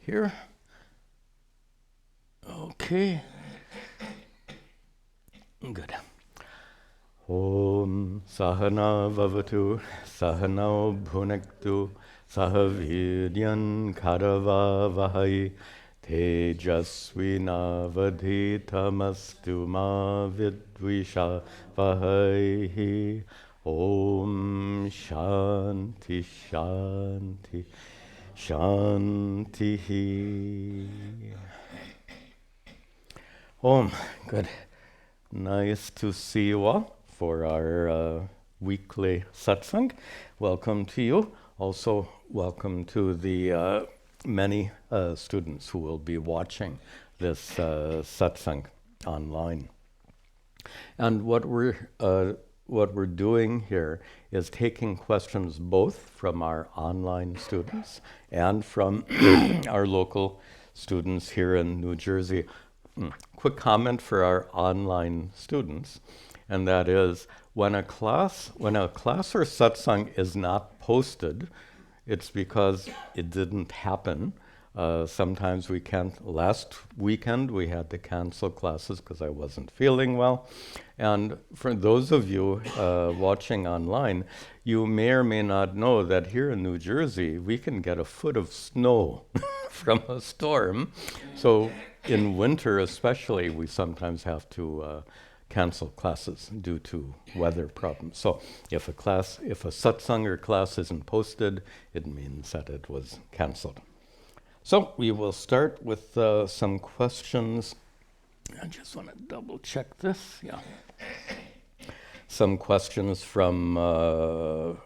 here. Okay. Good. Om Sahana Vavatu Sahano Bhunaktu Sahavidyan Karava Vahai Tejasvinavadhitamastu ma vidvisha vahai. Om Shanti Shanti Shanti. Om. Good. Nice to see you all for our weekly satsang. Welcome to you. Also, welcome to the many students who will be watching this satsang online. And what we're doing here is taking questions both from our online students and from our local students here in New Jersey. Quick comment for our online students, and that is when a class or satsang is not posted, it's because it didn't happen. Sometimes we can't. Last weekend we had to cancel classes because I wasn't feeling well. And for those of you watching online, you may or may not know that here in New Jersey, we can get a foot of snow from a storm. So in winter especially, we sometimes have to cancel classes due to weather problems. So if a satsang or class isn't posted, it means that it was canceled. So we will start with some questions. I just want to double check this. Yeah. Some questions from our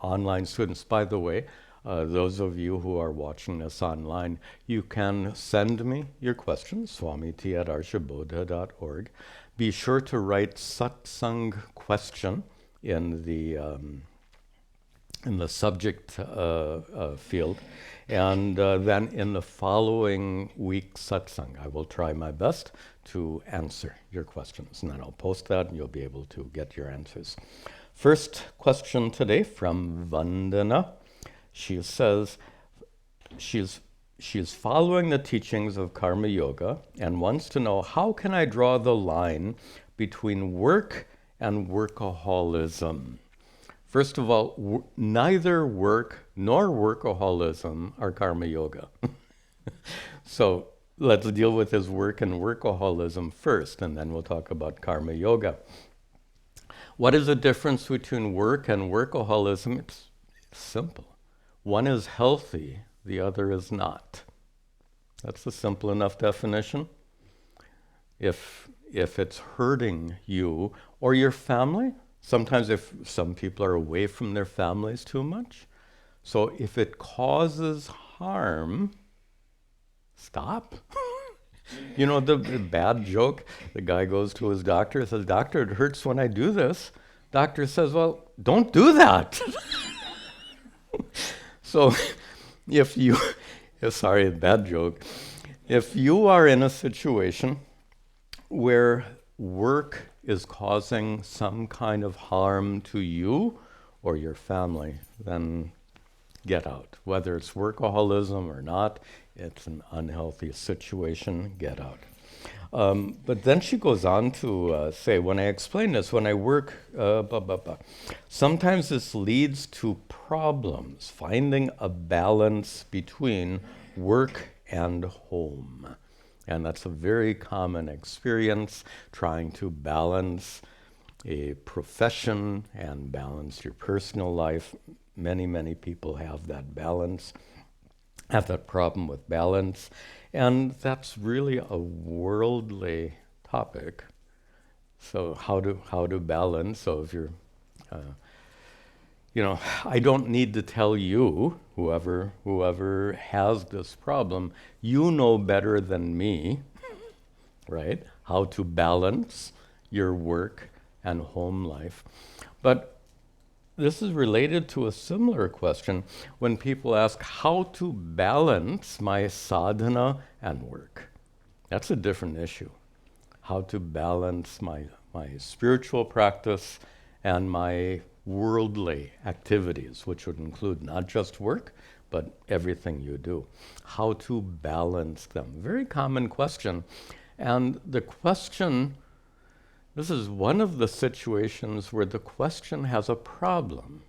online students. By the way, those of you who are watching this online, you can send me your questions, SwamiT at arshabodha.org. Be sure to write Satsang Question in the subject field. And then in the following week's satsang, I will try my best to answer your questions. And then I'll post that and you'll be able to get your answers. First question today from Vandana. She says she is following the teachings of karma yoga and wants to know, how can I draw the line between work and workaholism? First of all, neither work nor workaholism are karma yoga. So let's deal with his work and workaholism first, and then we'll talk about karma yoga. What is the difference between work and workaholism? It's simple. One is healthy, the other is not. That's a simple enough definition. If it's hurting you or your family, sometimes if some people are away from their families too much, so if it causes harm, stop. You know the bad joke, the guy goes to his doctor, says, "Doctor, it hurts when I do this." Doctor says, "Well, don't do that." So if you, sorry, bad joke, if you are in a situation where work is causing some kind of harm to you or your family, then get out. Whether it's workaholism or not, it's an unhealthy situation, get out. But then she goes on to say, when I explain this, when I work, sometimes this leads to problems, finding a balance between work and home. And that's a very common experience, trying to balance a profession and balance your personal life. Many, many people have that problem with balance. And that's really a worldly topic. So how to balance? So if you're, I don't need to tell you, whoever has this problem, you know better than me, right? How to balance your work and home life. But this is related to a similar question when people ask how to balance my sadhana and work. That's a different issue. How to balance my spiritual practice and my worldly activities, which would include not just work, but everything you do. How to balance them. Very common question. And the question, this is one of the situations where the question has a problem.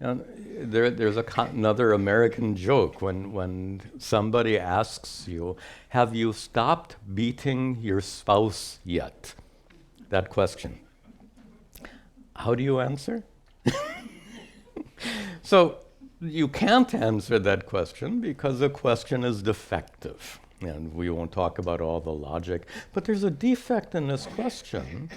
And there's another American joke when somebody asks you, have you stopped beating your spouse yet? That question. How do you answer? So you can't answer that question because the question is defective. And we won't talk about all the logic. But there's a defect in this question,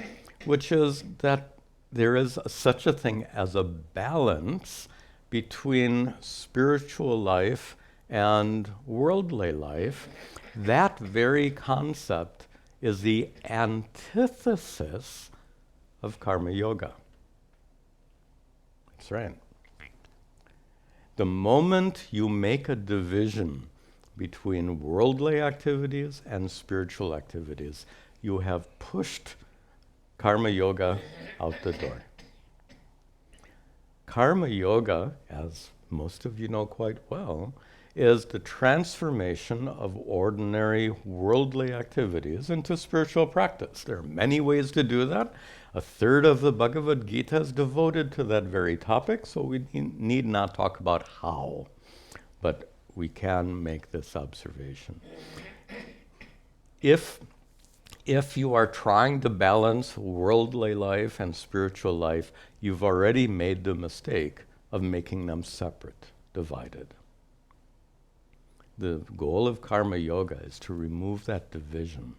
which is that there is such a thing as a balance between spiritual life and worldly life. That very concept is the antithesis of karma yoga. That's right. The moment you make a division between worldly activities and spiritual activities, you have pushed karma yoga out the door. Karma yoga, as most of you know quite well, is the transformation of ordinary worldly activities into spiritual practice. There are many ways to do that. A third of the Bhagavad Gita is devoted to that very topic, so we need not talk about how, but we can make this observation. If you are trying to balance worldly life and spiritual life, you've already made the mistake of making them separate, divided. The goal of karma yoga is to remove that division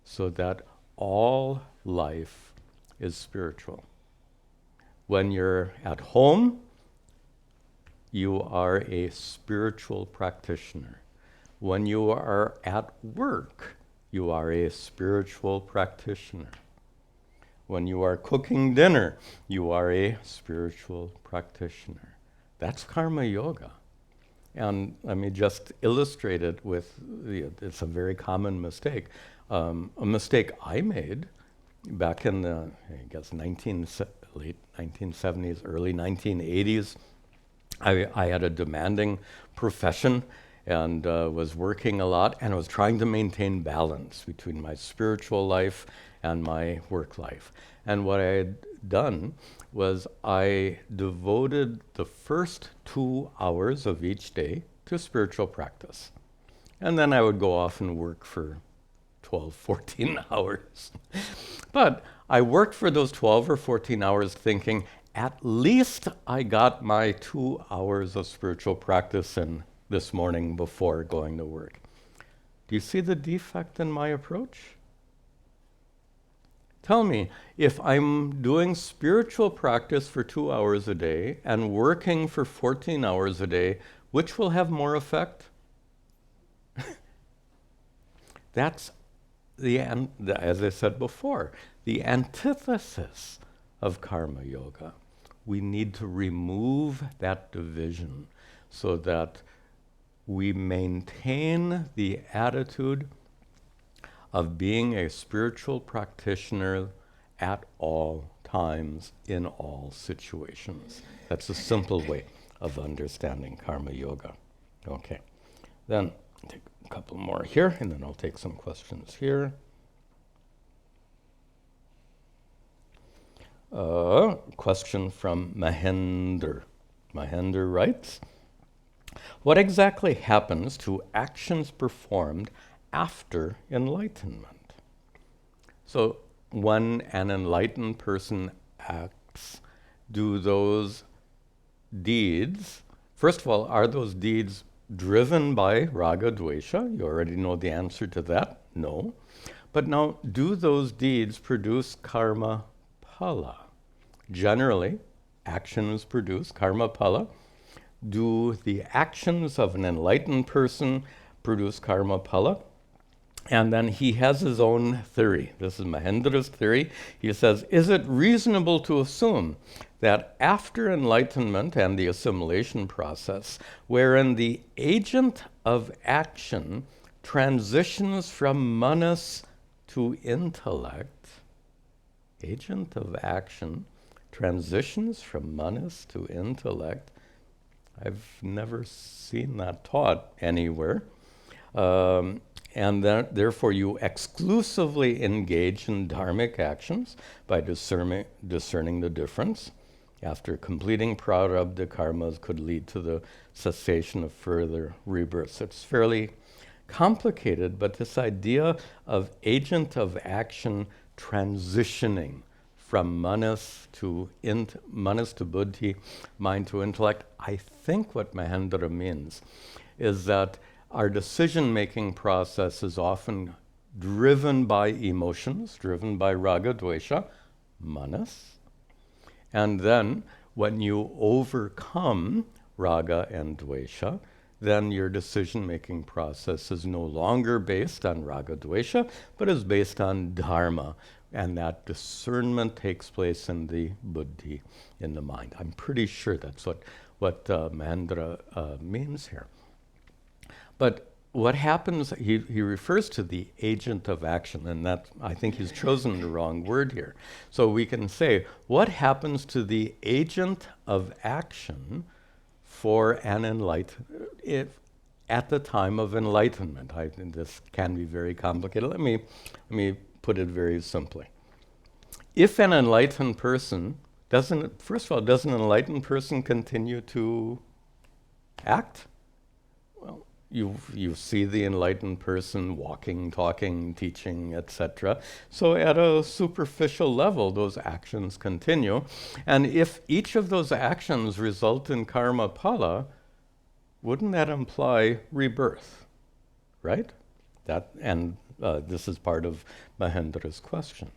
so that all life is spiritual. When you're at home, you are a spiritual practitioner. When you are at work, you are a spiritual practitioner. When you are cooking dinner, you are a spiritual practitioner. That's karma yoga. And let me just illustrate it with, it's a very common mistake. A mistake I made back in the, I guess, late 1970s, early 1980s. I had a demanding profession and was working a lot, and I was trying to maintain balance between my spiritual life and my work life. And what I had done was I devoted the first 2 hours of each day to spiritual practice. And then I would go off and work for 12, 14 hours. But I worked for those 12 or 14 hours thinking, at least I got my 2 hours of spiritual practice in this morning before going to work. Do you see the defect in my approach? Tell me, if I'm doing spiritual practice for 2 hours a day and working for 14 hours a day, which will have more effect? That's as I said before, the antithesis of karma yoga. We need to remove that division so that we maintain the attitude of being a spiritual practitioner at all times, in all situations. That's a simple way of understanding karma yoga. Okay, then take a couple more here, and then I'll take some questions here. Question from Mahender. Mahender writes, what exactly happens to actions performed after enlightenment? So when an enlightened person acts, do those deeds, first of all, are those deeds driven by raga dvesha? You already know the answer to that. No. But now, do those deeds produce karma-phala? Generally, actions produce karma-phala. Do the actions of an enlightened person produce karma-phala? And then he has his own theory. This is Mahendra's theory. He says, is it reasonable to assume that after enlightenment and the assimilation process, wherein the agent of action transitions from manas to intellect, agent of action transitions from manas to intellect, I've never seen that taught anywhere. And therefore you exclusively engage in dharmic actions by discerning the difference. After completing prarabdha karmas could lead to the cessation of further rebirths. It's fairly complicated, but this idea of agent of action transitioning from manas to buddhi, mind to intellect, I think what Mahendra means is that our decision-making process is often driven by emotions, driven by raga, dvesha, manas. And then when you overcome raga and dvesha, then your decision-making process is no longer based on raga, dvesha, but is based on dharma. And that discernment takes place in the buddhi, in the mind. I'm pretty sure that's what Mahendra means here. But what happens, he refers to the agent of action, and that, I think he's chosen the wrong word here. So we can say, what happens to the agent of action for an at the time of enlightenment? I think this can be very complicated. Let me put it very simply. If an enlightened person first of all, does an enlightened person continue to act? Well, you see the enlightened person walking, talking, teaching, etc. So at a superficial level, those actions continue. And if each of those actions result in karma-phala, wouldn't that imply rebirth, right? This is part of Mahendra's question.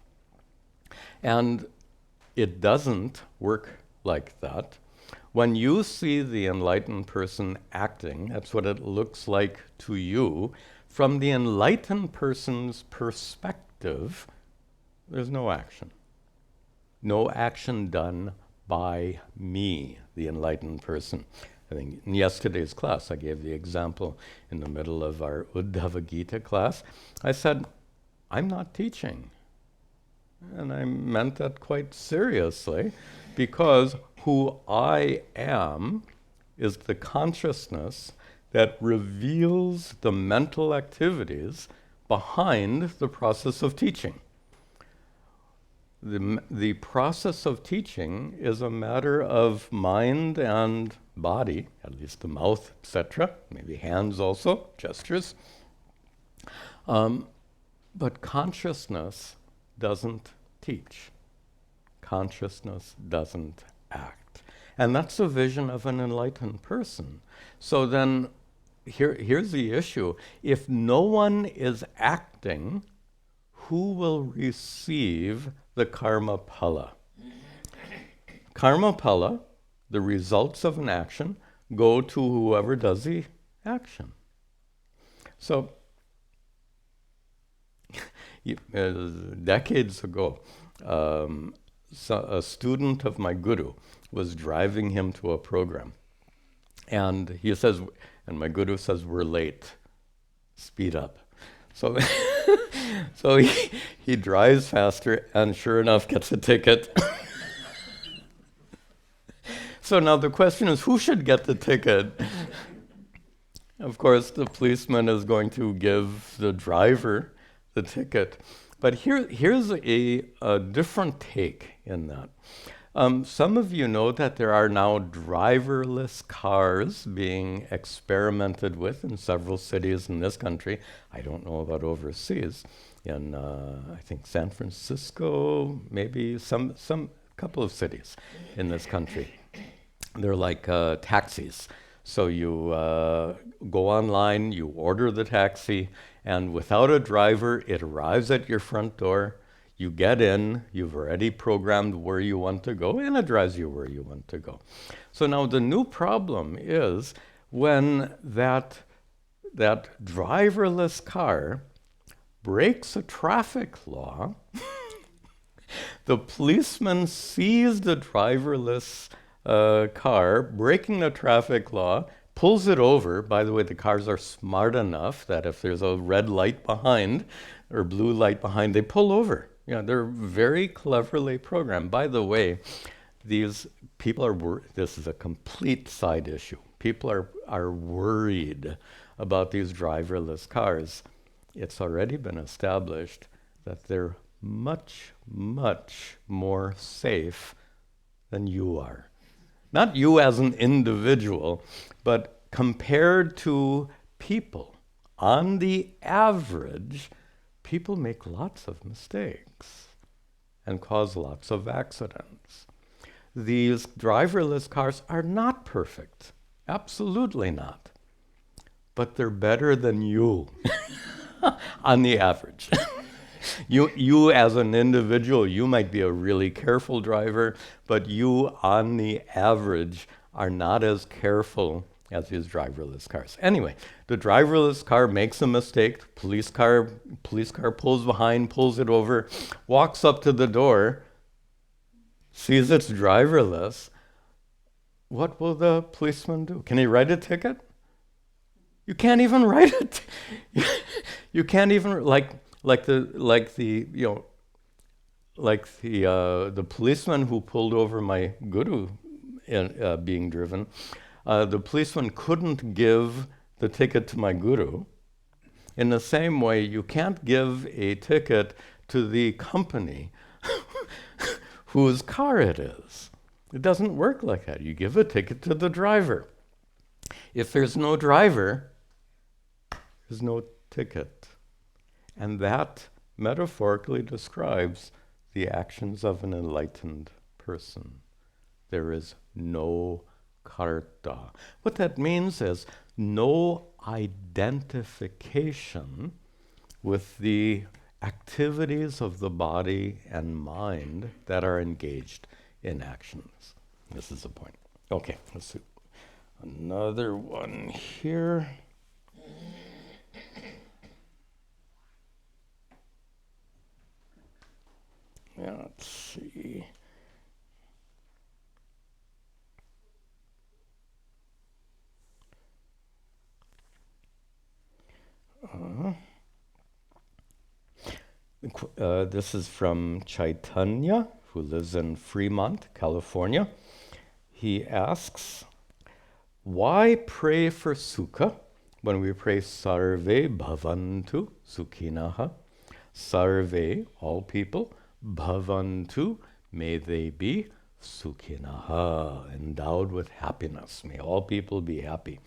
And it doesn't work like that. When you see the enlightened person acting, that's what it looks like to you. From the enlightened person's perspective, there's no action. No action done by me, the enlightened person. I think in yesterday's class, I gave the example in the middle of our Uddhava Gita class. I said, I'm not teaching. And I meant that quite seriously, because who I am is the consciousness that reveals the mental activities behind the process of teaching. The process of teaching is a matter of mind and body, at least the mouth, etc., maybe hands also, gestures. But consciousness doesn't teach. Consciousness doesn't act. And that's the vision of an enlightened person. So then, here's the issue. If no one is acting, who will receive the karma-phala? Karma-phala, the results of an action, go to whoever does the action. So, decades ago, a student of my guru was driving him to a program. And he says, and my guru says, we're late, speed up. So, so he drives faster and sure enough gets a ticket. So now the question is, who should get the ticket? Of course, the policeman is going to give the driver the ticket. But here's a different take in that. Some of you know that there are now driverless cars being experimented with in several cities in this country. I don't know about overseas. In, I think, San Francisco, maybe some couple of cities in this country. They're like taxis. So you go online, you order the taxi, and without a driver, it arrives at your front door. You get in, you've already programmed where you want to go, and it drives you where you want to go. So now the new problem is when that driverless car breaks a traffic law, the policeman sees the driverless car breaking the traffic law, pulls it over. By the way, the cars are smart enough that if there's a red light behind or blue light behind, they pull over. Yeah, they're very cleverly programmed. By the way, these people are, this is a complete side issue, people are worried about these driverless cars. It's already been established that they're much, much more safe than you are. Not you as an individual, but compared to people. On the average, people make lots of mistakes and cause lots of accidents. These driverless cars are not perfect. Absolutely not. But they're better than you on the average. You as an individual, you might be a really careful driver, but you on the average are not as careful as these driverless cars. Anyway, the driverless car makes a mistake. Police car pulls behind, pulls it over, walks up to the door, sees it's driverless. What will the policeman do? Can he write a ticket? You can't even write it. You can't even the policeman who pulled over my guru being driven. The policeman couldn't give the ticket to my guru. In the same way, you can't give a ticket to the company whose car it is. It doesn't work like that. You give a ticket to the driver. If there's no driver, there's no ticket. And that metaphorically describes the actions of an enlightened person. There is no karta. What that means is no identification with the activities of the body and mind that are engaged in actions. This is the point. Okay, let's see. Another one here. Yeah, let's see. This is from Chaitanya, who lives in Fremont, California. He asks, why pray for sukha when we pray sarve bhavantu sukhinaha? Sarve, all people, bhavantu, may they be sukhinaha, endowed with happiness. May all people be happy.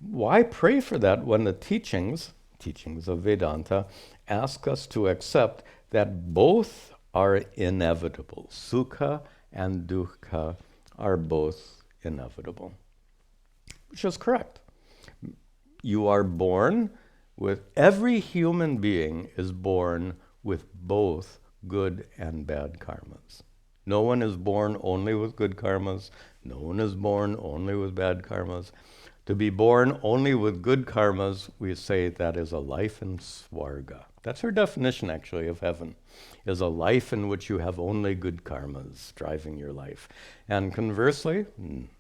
Why pray for that when the teachings of Vedanta, ask us to accept that both are inevitable. Sukha and dukha are both inevitable, which is correct. You are born with, every human being is born with both good and bad karmas. No one is born only with good karmas. No one is born only with bad karmas. To be born only with good karmas, we say that is a life in swarga. That's our definition, actually, of heaven, is a life in which you have only good karmas driving your life. And conversely,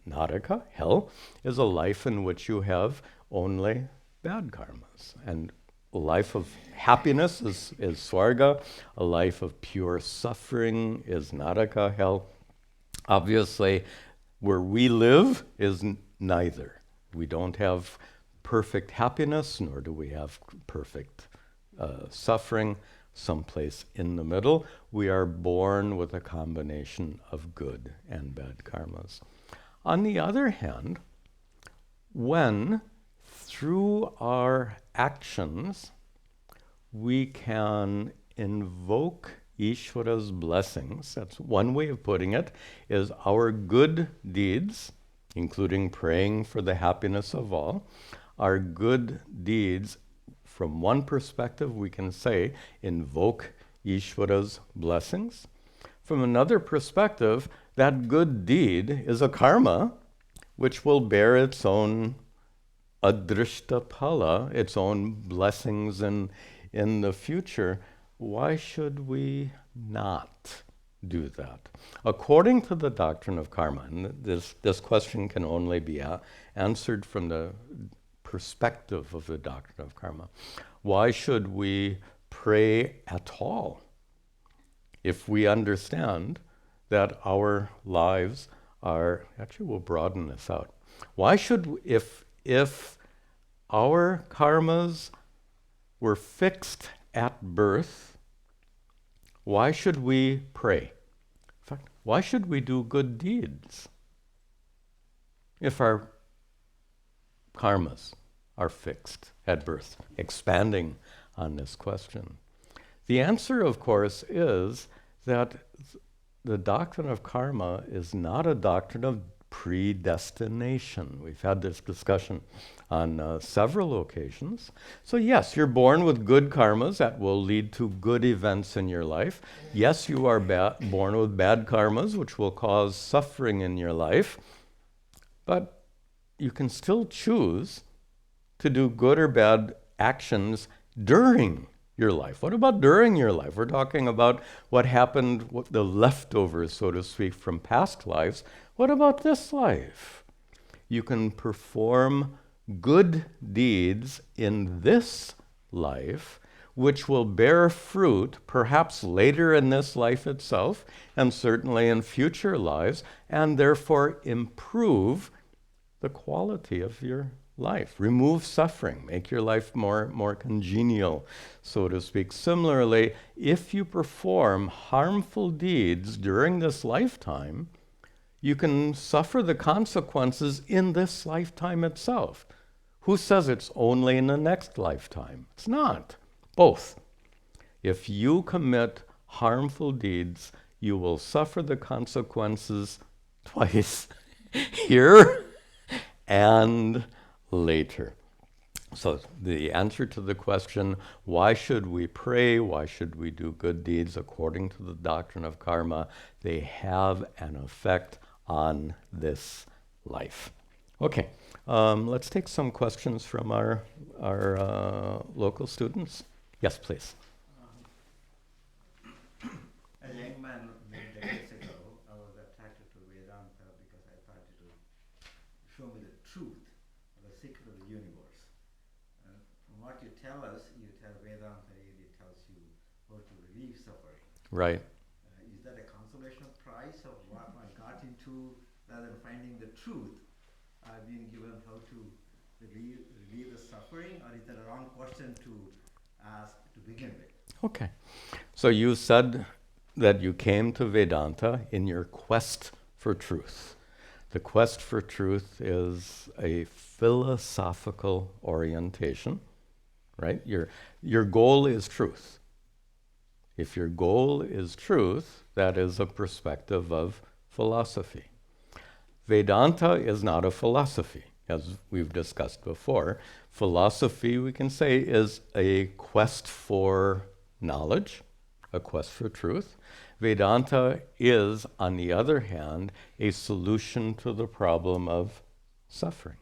naraka, hell, is a life in which you have only bad karmas. And a life of happiness is swarga. A life of pure suffering is naraka, hell. Obviously, where we live is neither. We don't have perfect happiness, nor do we have perfect suffering. Someplace in the middle, we are born with a combination of good and bad karmas. On the other hand, when through our actions we can invoke Ishvara's blessings, that's one way of putting it, is our good deeds, including praying for the happiness of all, our good deeds, from one perspective we can say, invoke Ishvara's blessings. From another perspective, that good deed is a karma which will bear its own adrishtapala, its own blessings in the future. Why should we not do that? According to the doctrine of karma, and this question can only be answered from the perspective of the doctrine of karma. Why should we pray at all if we understand that our lives are, actually we'll broaden this out, Why should, if our karmas were fixed at birth, why should we pray? In fact, why should we do good deeds if our karmas are fixed at birth? Expanding on this question. The answer, of course, is that the doctrine of karma is not a doctrine of predestination. We've had this discussion on several occasions. So yes, you're born with good karmas that will lead to good events in your life. Yes, you are born with bad karmas, which will cause suffering in your life. But you can still choose to do good or bad actions during your life. What about during your life? We're talking about what happened, what the leftovers, so to speak, from past lives. What about this life? You can perform good deeds in this life, which will bear fruit perhaps later in this life itself, and certainly in future lives, and therefore improve the quality of your life. Remove suffering, make your life more congenial, so to speak. Similarly, if you perform harmful deeds during this lifetime, you can suffer the consequences in this lifetime itself. Who says it's only in the next lifetime? It's not. Both. If you commit harmful deeds, you will suffer the consequences twice, here and later. So the answer to the question, why should we pray, why should we do good deeds according to the doctrine of karma, they have an effect on this life. Okay, let's take some questions from our local students. Yes, please. As a young man many decades ago, I was attracted to Vedanta because I thought it would show me the truth, the secret of the universe. From what you tell us, you tell Vedanta really tells you how to relieve suffering. Right. Is that a consolation prize of what I got into, rather than finding the truth, I've been given how to relieve the suffering, or is that a wrong question to ask to begin with? Okay. So you said that you came to Vedanta in your quest for truth. The quest for truth is a philosophical orientation, right? Your goal is truth. If your goal is truth, that is a perspective of philosophy. Vedanta is not a philosophy, as we've discussed before. Philosophy, we can say, is a quest for knowledge, a quest for truth. Vedanta is, on the other hand, a solution to the problem of suffering.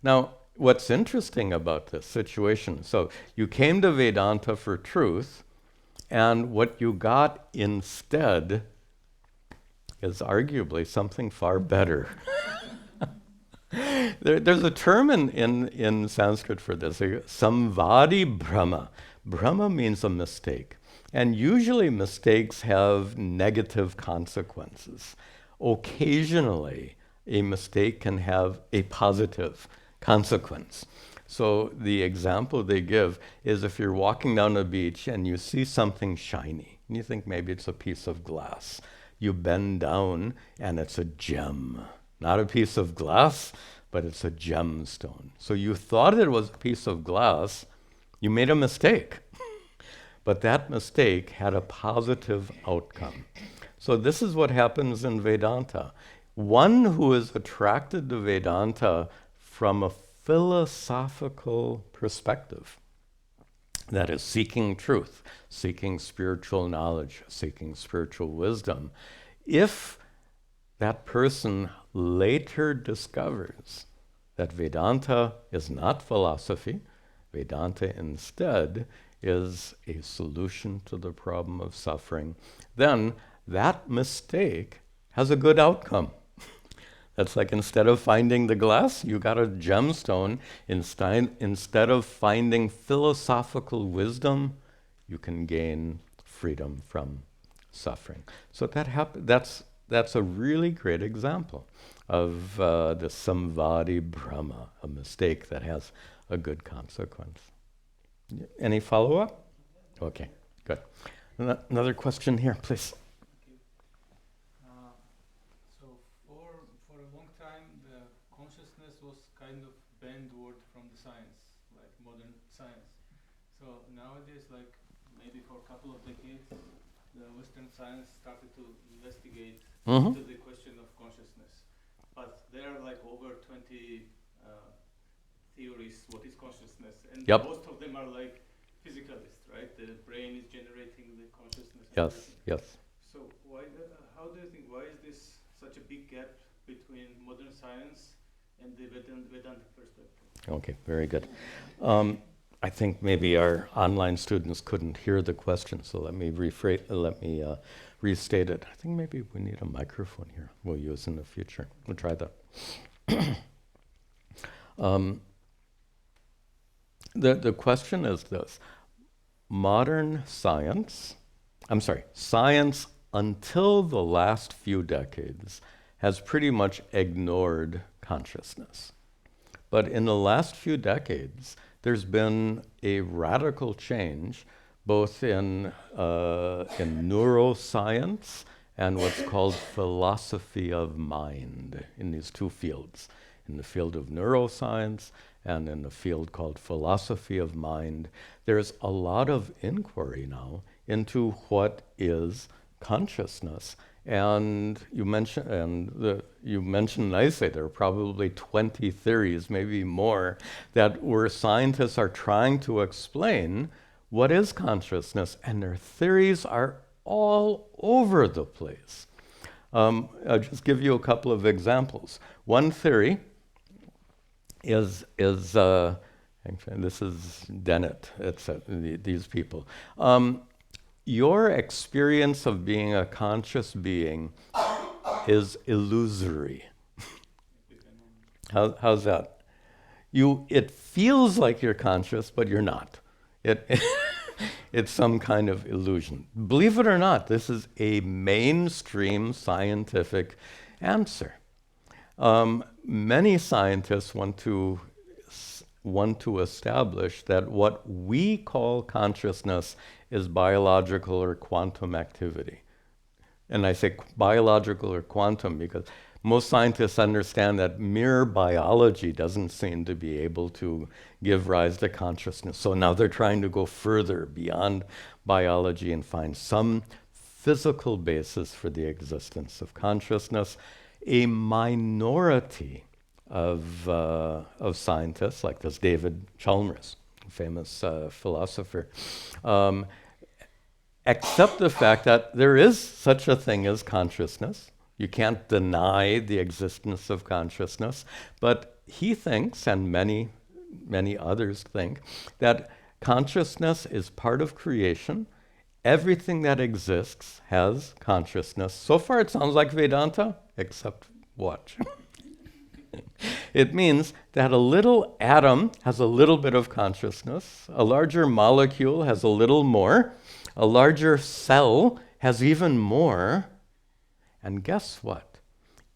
Now, what's interesting about this situation, so you came to Vedanta for truth, and what you got instead is arguably something far better. There's a term in Sanskrit for this, samvadi brahma. Brahma means a mistake. And usually mistakes have negative consequences. Occasionally, a mistake can have a positive consequence. So the example they give is if you're walking down the beach and you see something shiny, and you think maybe it's a piece of glass. You bend down and it's a gem. Not a piece of glass, but it's a gemstone. So you thought it was a piece of glass, you made a mistake. But that mistake had a positive outcome. So this is what happens in Vedanta. One who is attracted to Vedanta from a philosophical perspective, that is seeking truth, seeking spiritual knowledge, seeking spiritual wisdom, if that person later discovers that Vedanta is not philosophy, Vedanta instead is a solution to the problem of suffering, then that mistake has a good outcome. That's like instead of finding the glass, you got a gemstone. Instead of finding philosophical wisdom, you can gain freedom from suffering. So that's a really great example. the samvadi brahma, a mistake that has a good consequence. Any follow-up? Okay, good. Another question here, please. So for a long time, the consciousness was kind of banned word from the science, like modern science. So nowadays, like maybe for a couple of decades, the Western science started to investigate into the question of consciousness. But there are like over 20 theories what is consciousness, and most of them are like physicalist, right? The brain is generating the consciousness. Yes, yes. So how do you think, why is this such a big gap between modern science and the Vedantic perspective? Okay, very good. I think maybe our online students couldn't hear the question, so let me restate it. I think maybe we need a microphone here we'll use in the future. We'll try that. The question is this. Science until the last few decades has pretty much ignored consciousness. But in the last few decades, there's been a radical change both in neuroscience and what's called philosophy of mind in these two fields, in the field of neuroscience and in the field called philosophy of mind. There's a lot of inquiry now into what is consciousness. And you mentioned nicely, there are probably 20 theories, maybe more, where scientists are trying to explain what is consciousness, and their theories are all over the place. I'll just give you a couple of examples. One theory is this is Dennett, these people. Your experience of being a conscious being is illusory. How's that? It feels like you're conscious, but you're not. It's some kind of illusion. Believe it or not, this is a mainstream scientific answer. Many scientists want to establish that what we call consciousness is biological or quantum activity. And I say biological or quantum because most scientists understand that mere biology doesn't seem to be able to give rise to consciousness. So now they're trying to go further beyond biology and find some physical basis for the existence of consciousness. A minority of scientists, like this David Chalmers, famous philosopher, accept the fact that there is such a thing as consciousness. You can't deny the existence of consciousness, but he thinks, and many others think, that consciousness is part of creation. Everything that exists has consciousness. So far it sounds like Vedanta, except watch. It means that a little atom has a little bit of consciousness, a larger molecule has a little more, a larger cell has even more, and guess what?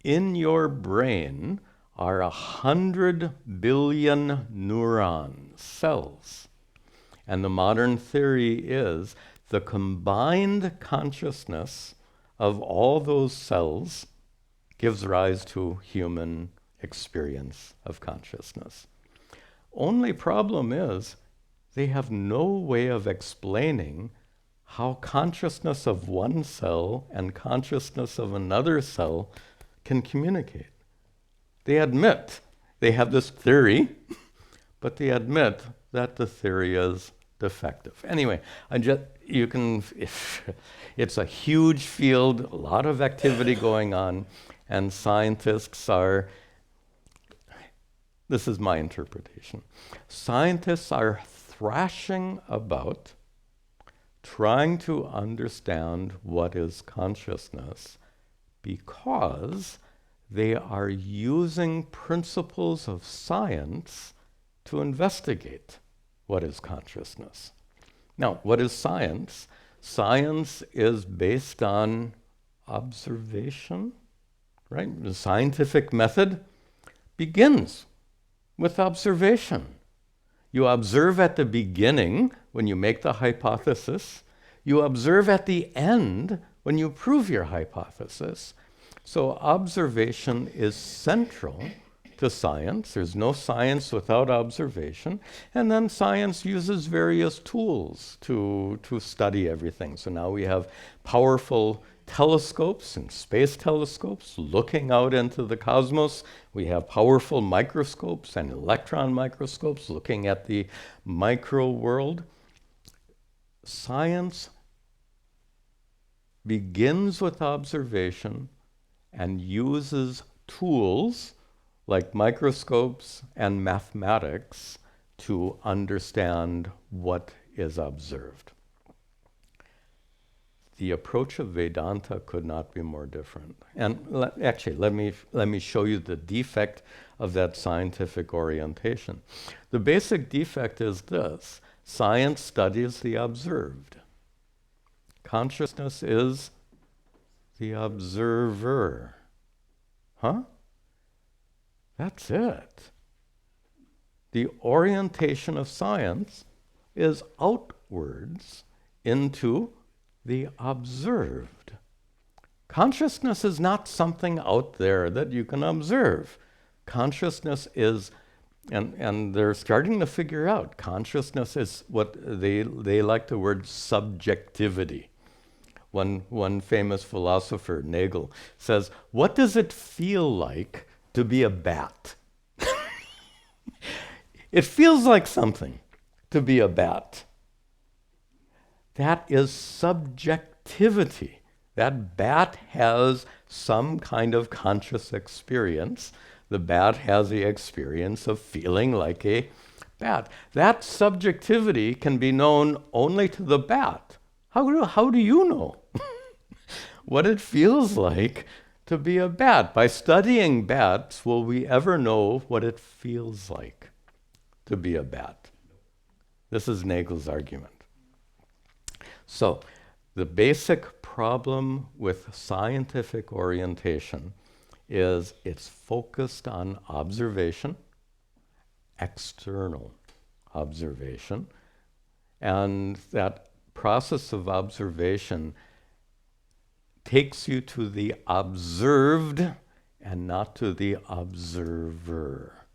In your brain are 100 billion neuron cells. And the modern theory is the combined consciousness of all those cells gives rise to human experience of consciousness. Only problem is they have no way of explaining how consciousness of one cell and consciousness of another cell can communicate. They admit they have this theory, but they admit that the theory is defective. Anyway, it's a huge field, a lot of activity going on, and scientists are, this is my interpretation, scientists are thrashing about trying to understand what is consciousness because they are using principles of science to investigate what is consciousness. Now, what is science? Science is based on observation, right? The scientific method begins with observation. You observe at the beginning when you make the hypothesis. You observe at the end when you prove your hypothesis. So observation is central to science. There's no science without observation. And then science uses various tools to study everything. So now we have powerful telescopes and space telescopes looking out into the cosmos. We have powerful microscopes and electron microscopes looking at the micro world. Science begins with observation and uses tools like microscopes and mathematics to understand what is observed. The approach of Vedanta could not be more different. And actually, let me show you the defect of that scientific orientation. The basic defect is this: science studies the observed. Consciousness is the observer. Huh? That's it. The orientation of science is outwards into the observed. Consciousness is not something out there that you can observe. Consciousness is, and they're starting to figure out, consciousness is what they like the word subjectivity. One famous philosopher, Nagel, says, "What does it feel like to be a bat?" It feels like something to be a bat. That is subjectivity. That bat has some kind of conscious experience. The bat has the experience of feeling like a bat. That subjectivity can be known only to the bat. How do you know what it feels like to be a bat? By studying bats, will we ever know what it feels like to be a bat? This is Nagel's argument. So, the basic problem with scientific orientation is it's focused on observation, external observation, and that process of observation takes you to the observed and not to the observer.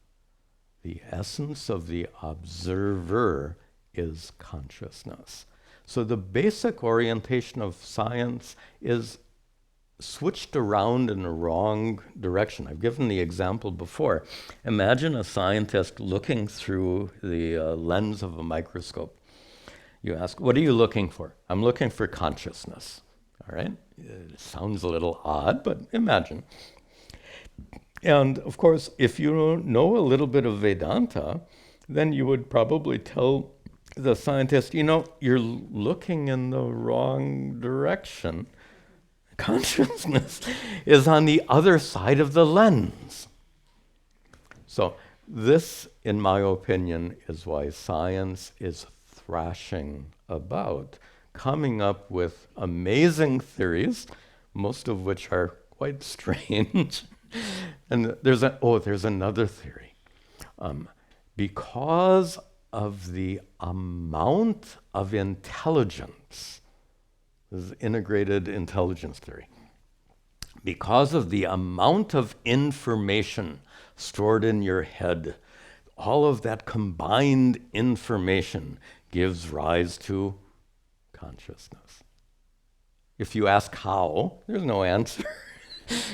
The essence of the observer is consciousness. So the basic orientation of science is switched around in the wrong direction. I've given the example before. Imagine a scientist looking through the lens of a microscope. You ask, what are you looking for? I'm looking for consciousness. All right? It sounds a little odd, but imagine. And of course, if you know a little bit of Vedanta, then you would probably tell the scientist, you're looking in the wrong direction. Consciousness is on the other side of the lens. So this, in my opinion, is why science is thrashing about, coming up with amazing theories, most of which are quite strange. And there's another theory. Because of the amount of intelligence, this is integrated intelligence theory, because of the amount of information stored in your head, all of that combined information gives rise to consciousness. If you ask how, there's no answer.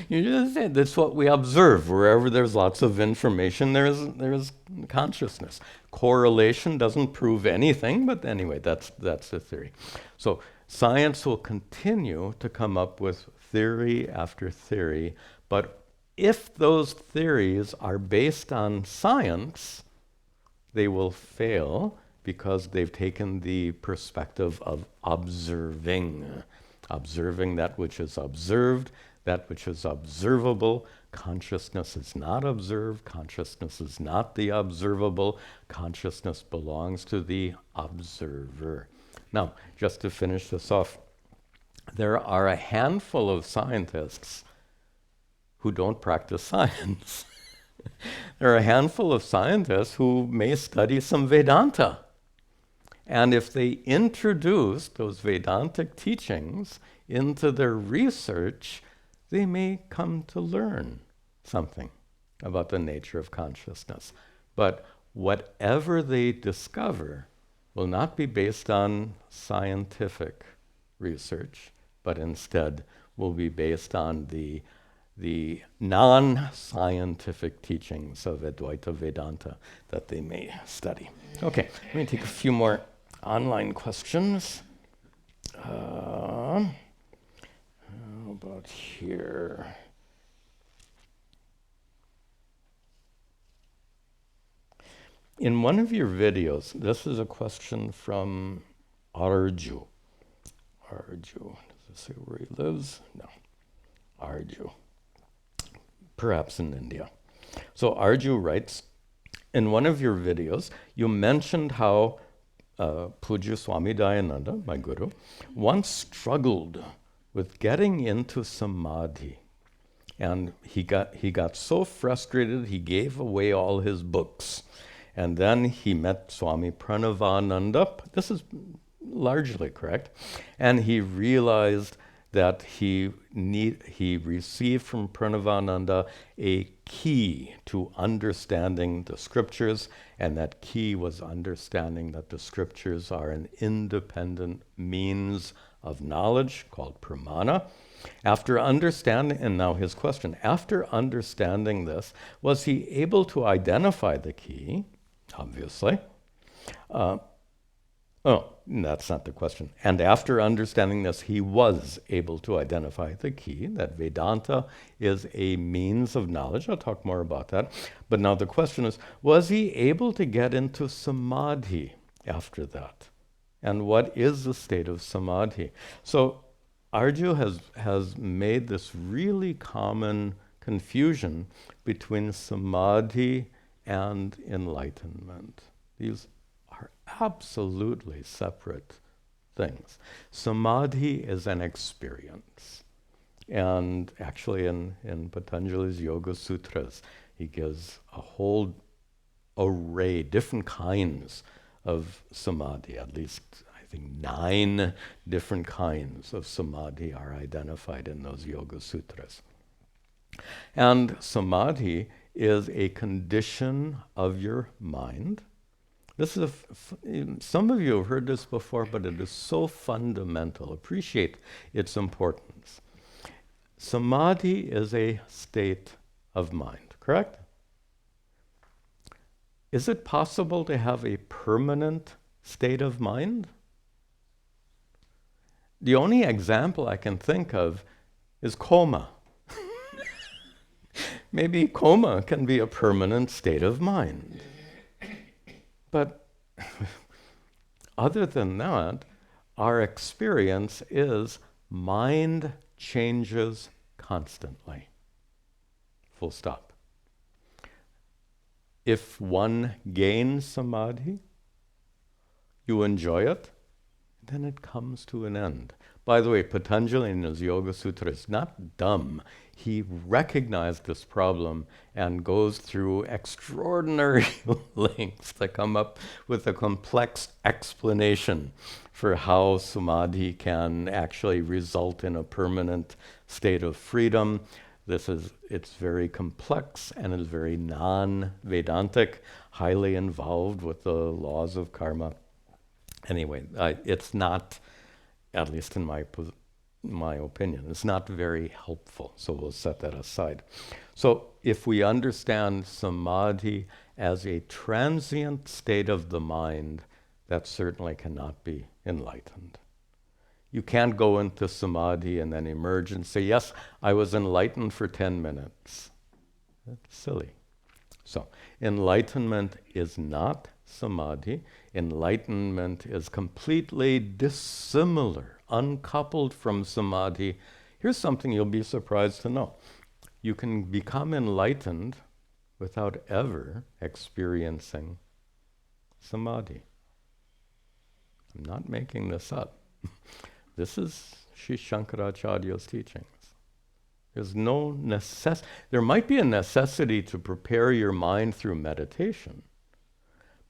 You just say that's what we observe. Wherever there's lots of information, there's consciousness. Correlation doesn't prove anything, but anyway, that's the theory. So science will continue to come up with theory after theory, but if those theories are based on science, they will fail because they've taken the perspective of observing that which is observed, that which is observable. Consciousness is not observed. Consciousness is not the observable. Consciousness belongs to the observer. Now, just to finish this off, there are a handful of scientists who don't practice science. There are a handful of scientists who may study some Vedanta. And if they introduce those Vedantic teachings into their research, they may come to learn something about the nature of consciousness. But whatever they discover will not be based on scientific research, but instead will be based on the non-scientific teachings of Advaita Vedanta that they may study. Okay, let me take a few more online questions. How about here? In one of your videos, this is a question from Arju. Arju, does it say where he lives? No. Arju. Perhaps in India. So Arju writes, in one of your videos, you mentioned how Pujya Swami Dayananda, my guru, once struggled with getting into samadhi. And he got so frustrated, he gave away all his books. And then he met Swami Pranavananda. This is largely correct. And he realized that he received from Pranavananda a key to understanding the scriptures, and that key was understanding that the scriptures are an independent means of knowledge called pramana. After understanding, and now his question, after understanding this, was he able to identify the key? Obviously. Oh, that's not the question. And after understanding this, he was able to identify the key, that Vedanta is a means of knowledge. I'll talk more about that. But now the question is, was he able to get into samadhi after that? And what is the state of samadhi? So Arju has made this really common confusion between samadhi and enlightenment. These are absolutely separate things. Samadhi is an experience. And actually in Patanjali's Yoga Sutras, he gives a whole array, different kinds of samadhi. At least, I think, 9 different kinds of samadhi are identified in those Yoga Sutras. And samadhi is a condition of your mind. This is some of you have heard this before, but it is so fundamental. Appreciate its importance. Samadhi is a state of mind, correct? Is it possible to have a permanent state of mind? The only example I can think of is coma. Maybe coma can be a permanent state of mind. But other than that, our experience is mind changes constantly. Full stop. If one gains samadhi, you enjoy it, then it comes to an end. By the way, Patanjali in his Yoga Sutra is not dumb. He recognized this problem and goes through extraordinary lengths to come up with a complex explanation for how samadhi can actually result in a permanent state of freedom. It's very complex and is very non-Vedantic, highly involved with the laws of karma. Anyway, it's not, at least in my opinion, it's not very helpful, so we'll set that aside. So if we understand samadhi as a transient state of the mind, that certainly cannot be enlightened. You can't go into samadhi and then emerge and say, yes, I was enlightened for 10 minutes. That's silly. So enlightenment is not samadhi. Enlightenment is completely dissimilar, uncoupled from samadhi. Here's something you'll be surprised to know. You can become enlightened without ever experiencing samadhi. I'm not making this up. This is Sri Shankaracharya's teachings. There's no necessity. There might be a necessity to prepare your mind through meditation,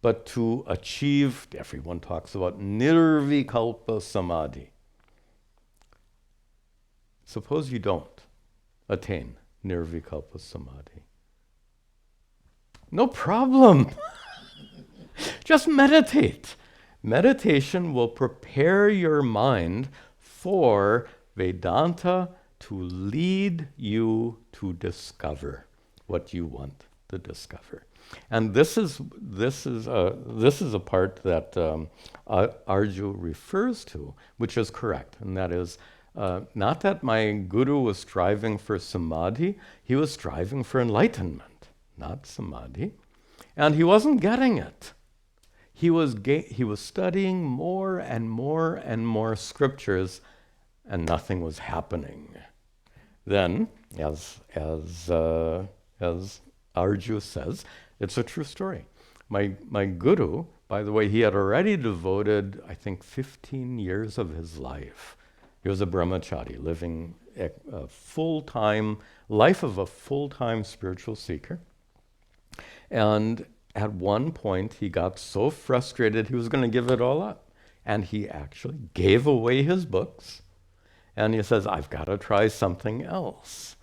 but to achieve, everyone talks about nirvikalpa samadhi. Suppose you don't attain nirvikalpa samadhi. No problem. Just meditate. Meditation will prepare your mind for Vedanta to lead you to discover what you want to discover. And this is a part that Arju refers to, which is correct, and that is not that my guru was striving for samadhi, he was striving for enlightenment, not samadhi, and he wasn't getting it. He was studying more and more and more scriptures, and nothing was happening. Then, as Arju says, it's a true story. My guru, by the way, he had already devoted, I think, 15 years of his life. He was a brahmachari, living a full-time life of a full-time spiritual seeker. And at one point, he got so frustrated, he was going to give it all up. And he actually gave away his books. And he says, I've got to try something else.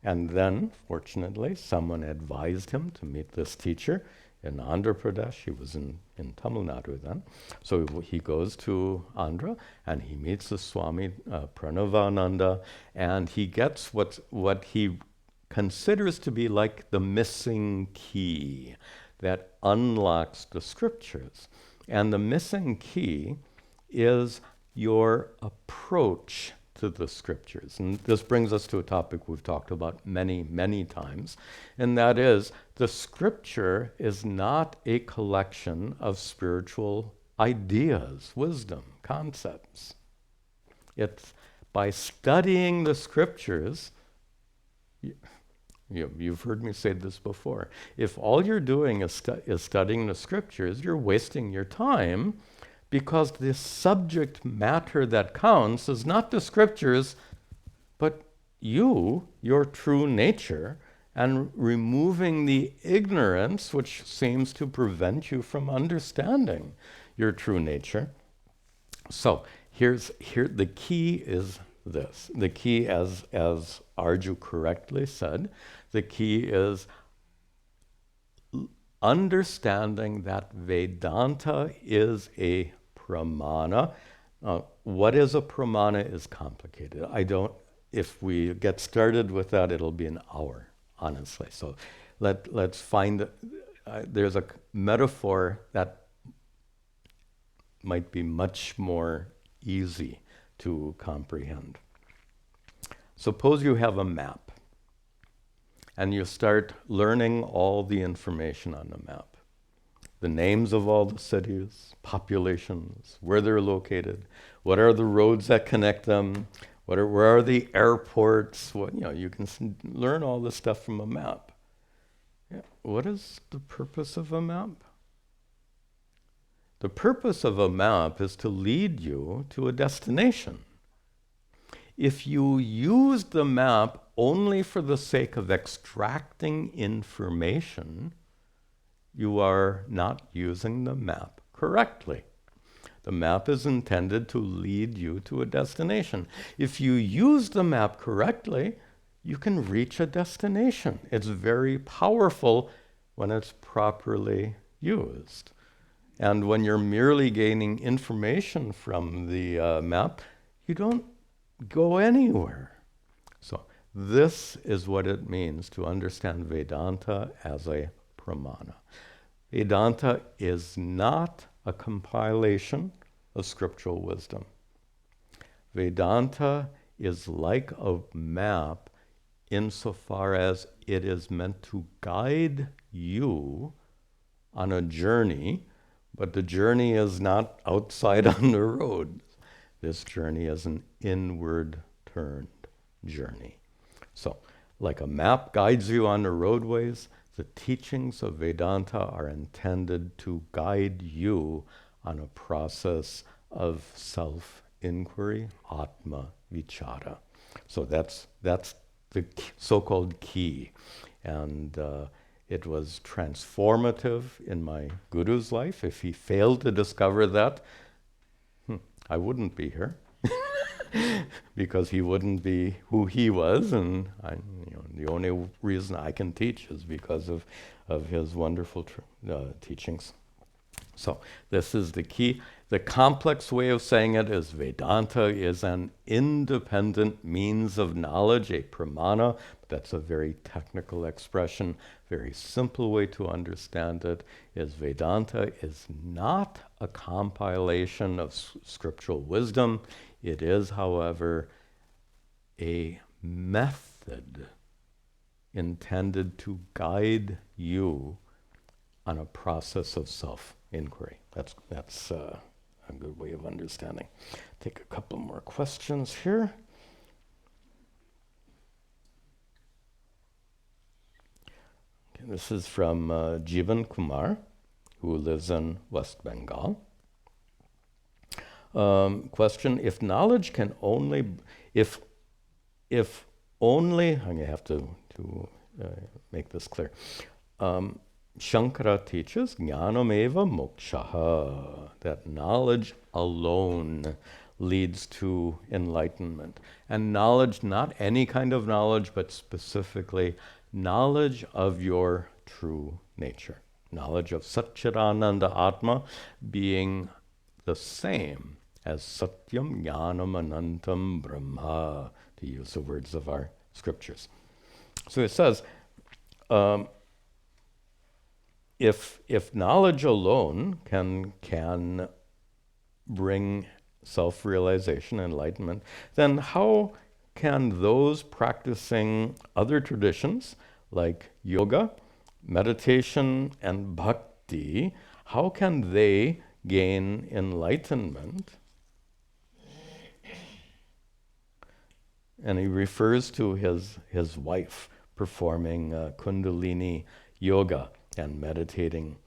And then, fortunately, someone advised him to meet this teacher in Andhra Pradesh. He was in Tamil Nadu then. So he goes to Andhra, and he meets the Swami Pranavananda, and he gets what he considers to be like the missing key that unlocks the scriptures. And the missing key is your approach to the scriptures. And this brings us to a topic we've talked about many, many times, and that is the scripture is not a collection of spiritual ideas, wisdom, concepts. It's by studying the scriptures, you've heard me say this before, if all you're doing is studying the scriptures, you're wasting your time, because the subject matter that counts is not the scriptures, but your true nature, and removing the ignorance which seems to prevent you from understanding your true nature. So here the key is this. The key, as Arju correctly said, the key is understanding that Vedanta is a pramana. What is a pramana is complicated. If we get started with that, it'll be an hour, honestly. So let's find, there's a metaphor that might be much more easy to comprehend. Suppose you have a map, and you start learning all the information on the map. The names of all the cities, populations, where they're located, what are the roads that connect them, where are the airports, you can learn all this stuff from a map. Yeah. What is the purpose of a map? The purpose of a map is to lead you to a destination. If you use the map only for the sake of extracting information, you are not using the map correctly. The map is intended to lead you to a destination. If you use the map correctly, you can reach a destination. It's very powerful when it's properly used. And when you're merely gaining information from the map, you don't go anywhere. So this is what it means to understand Vedanta as a pramana. Vedanta is not a compilation of scriptural wisdom. Vedanta is like a map insofar as it is meant to guide you on a journey, but the journey is not outside on the road. This journey is an inward turned journey. So, like a map guides you on the roadways, the teachings of Vedanta are intended to guide you on a process of self-inquiry, atma vichara. So that's the so-called key. And it was transformative in my guru's life. If he failed to discover that, I wouldn't be here. Because he wouldn't be who he was, and the only reason I can teach is because of his wonderful teachings. So this is the key. The complex way of saying it is Vedanta is an independent means of knowledge, a pramana. That's a very technical expression. Very simple way to understand it is Vedanta is not a compilation of scriptural wisdom. It is, however, a method intended to guide you on a process of self-inquiry. That's a good way of understanding. Take a couple more questions here. Okay, this is from Jivan Kumar, who lives in West Bengal. Question: if knowledge can only, if only, I'm going to have to make this clear. Shankara teaches jnanameva mokshaha, that knowledge alone leads to enlightenment. And knowledge, not any kind of knowledge, but specifically knowledge of your true nature. Knowledge of Satchitananda Atma being the same as Satyam Jnanam Anantam Brahma, to use the words of our scriptures. So it says, if knowledge alone can bring self-realization, enlightenment, then how can those practicing other traditions like yoga, meditation, and bhakti, how can they gain enlightenment? And he refers to his wife performing Kundalini yoga and meditating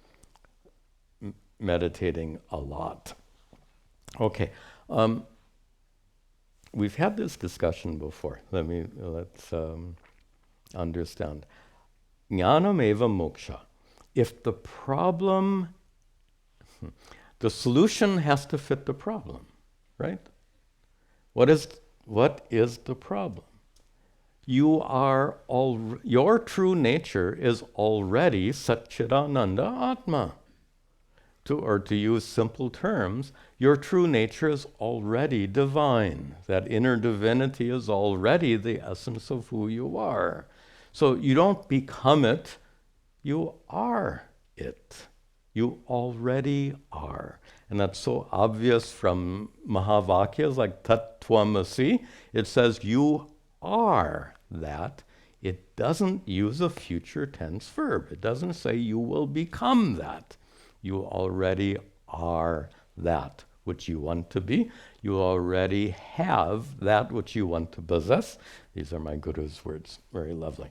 a lot. Okay, we've had this discussion before. Let's understand. Jnanam eva moksha. If the problem, the solution has to fit the problem, right? What is the problem? Your true nature is already Satchitananda Atma. To use simple terms, your true nature is already divine. That inner divinity is already the essence of who you are. So you don't become it, you are it. You already are. And that's so obvious from Mahavakyas like Tat Tvamasi. It says you are that. It doesn't use a future tense verb. It doesn't say you will become that. You already are that which you want to be. You already have that which you want to possess. These are my Guru's words. Very lovely.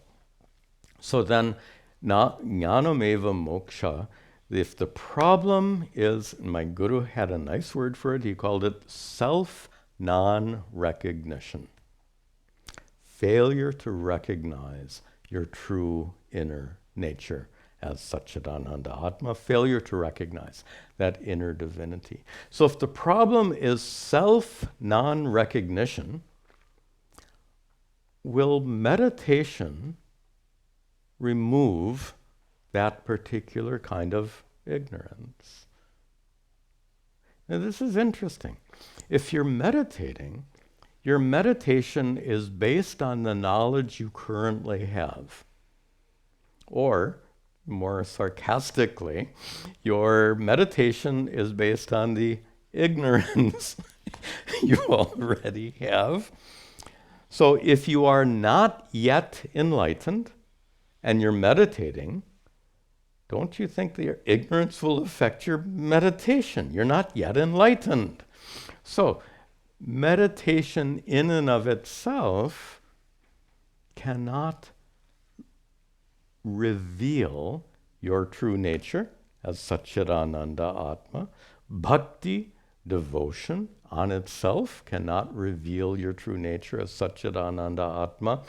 So then, jnanameva moksha. If the problem is, my Guru had a nice word for it, he called it self-non-recognition. Failure to recognize your true inner nature as Satchitananda Atma, failure to recognize that inner divinity. So if the problem is self-non-recognition, will meditation remove that particular kind of ignorance? Now this is interesting. If you're meditating, your meditation is based on the knowledge you currently have. Or, more sarcastically, your meditation is based on the ignorance you already have. So if you are not yet enlightened and you're meditating, don't you think that your ignorance will affect your meditation? You're not yet enlightened. So meditation in and of itself cannot reveal your true nature as Satchitananda Atma. Bhakti, devotion, on itself cannot reveal your true nature as Satchitananda Atma.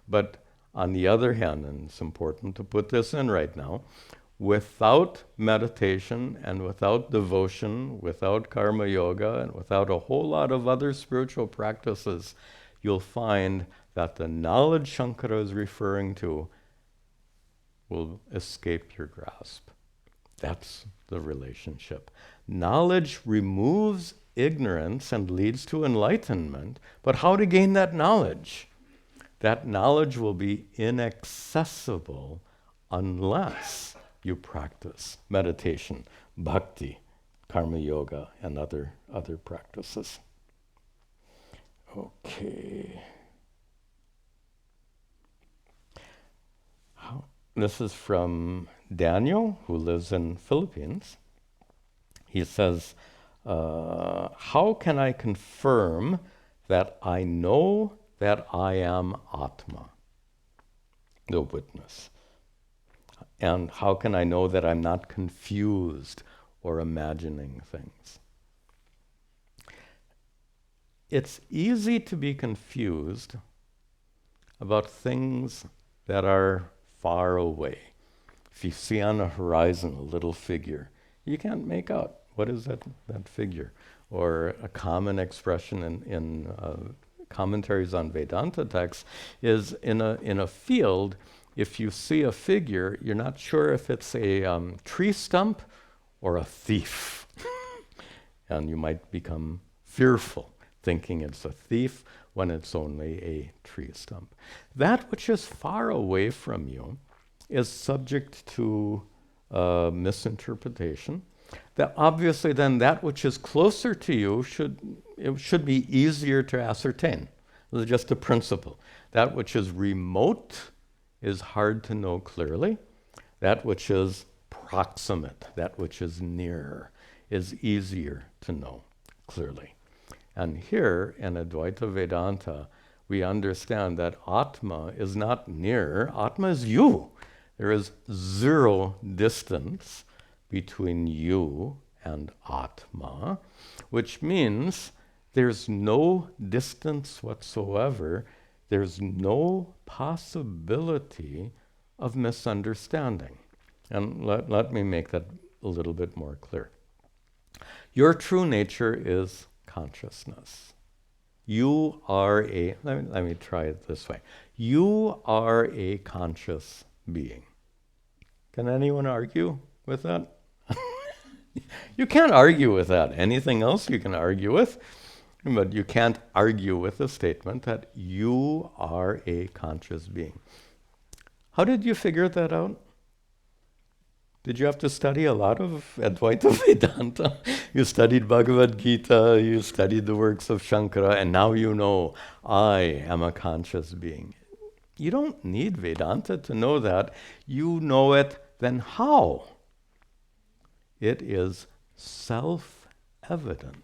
But on the other hand, and it's important to put this in right now, without meditation and without devotion, without karma yoga, and without a whole lot of other spiritual practices, you'll find that the knowledge Shankara is referring to will escape your grasp. That's the relationship. Knowledge removes ignorance and leads to enlightenment, but how to gain that knowledge? That knowledge will be inaccessible unless you practice meditation, bhakti, karma yoga, and other practices. Okay. This is from Daniel, who lives in Philippines. He says, how can I confirm that I know that I am Atma, the witness? And how can I know that I'm not confused or imagining things? It's easy to be confused about things that are far away. If you see on the horizon a little figure, you can't make out what is that figure. Or a common expression in commentaries on Vedanta texts is in a field, if you see a figure, you're not sure if it's a tree stump or a thief. And you might become fearful, thinking it's a thief when it's only a tree stump. That which is far away from you is subject to misinterpretation. That obviously then that which is closer to you should be easier to ascertain. This is just a principle. That which is remote is hard to know clearly. That which is proximate, that which is near, is easier to know clearly. And here in Advaita Vedanta, we understand that Atma is not near, Atma is you. There is zero distance between you and Atma, which means there's no distance whatsoever. There's no possibility of misunderstanding. And let me make that a little bit more clear. Your true nature is consciousness. You are let me try it this way. You are a conscious being. Can anyone argue with that? You can't argue with that. Anything else you can argue with, but you can't argue with the statement that you are a conscious being. How did you figure that out? Did you have to study a lot of Advaita Vedanta? You studied Bhagavad Gita, you studied the works of Shankara, and now you know, I am a conscious being. You don't need Vedanta to know that. You know it, then how? It is self-evident.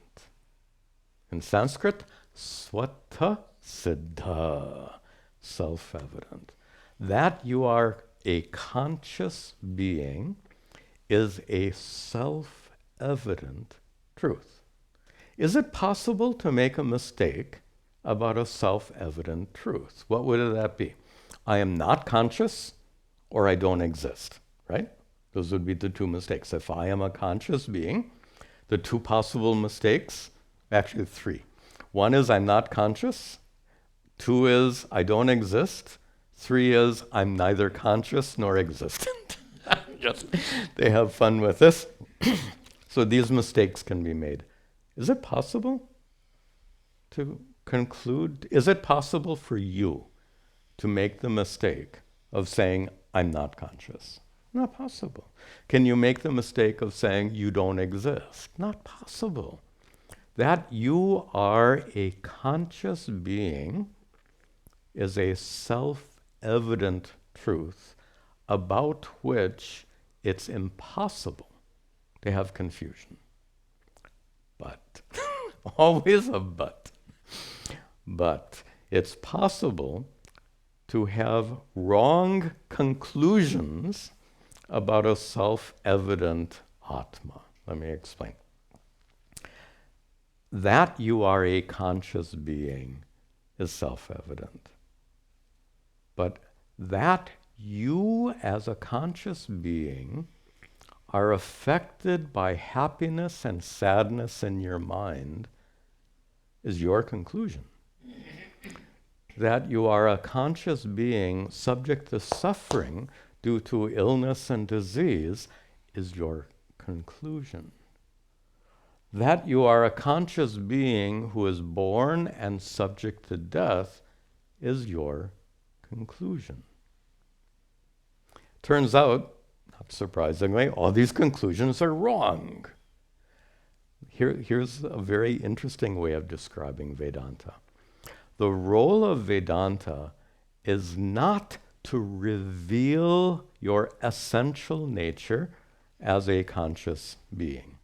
In Sanskrit, swata siddha, self-evident. That you are a conscious being is a self-evident truth. Is it possible to make a mistake about a self-evident truth? What would that be? I am not conscious or I don't exist, right? Those would be the two mistakes. If I am a conscious being, the two possible mistakes, actually three. One is I'm not conscious. Two is I don't exist. Three is I'm neither conscious nor existent. They have fun with this. So these mistakes can be made. Is it possible to conclude? Is it possible for you to make the mistake of saying, I'm not conscious? Not possible. Can you make the mistake of saying you don't exist? Not possible. That you are a conscious being is a self-evident truth about which it's impossible to have confusion. But, always a but. But it's possible to have wrong conclusions about a self-evident Atma. Let me explain. that you are a conscious being is self-evident. But that you as a conscious being are affected by happiness and sadness in your mind is your conclusion. That you are a conscious being subject to suffering due to illness and disease is your conclusion. That you are a conscious being who is born and subject to death is your conclusion. Turns out, not surprisingly, all these conclusions are wrong. Here's a very interesting way of describing Vedanta. The role of Vedanta is not to reveal your essential nature as a conscious being.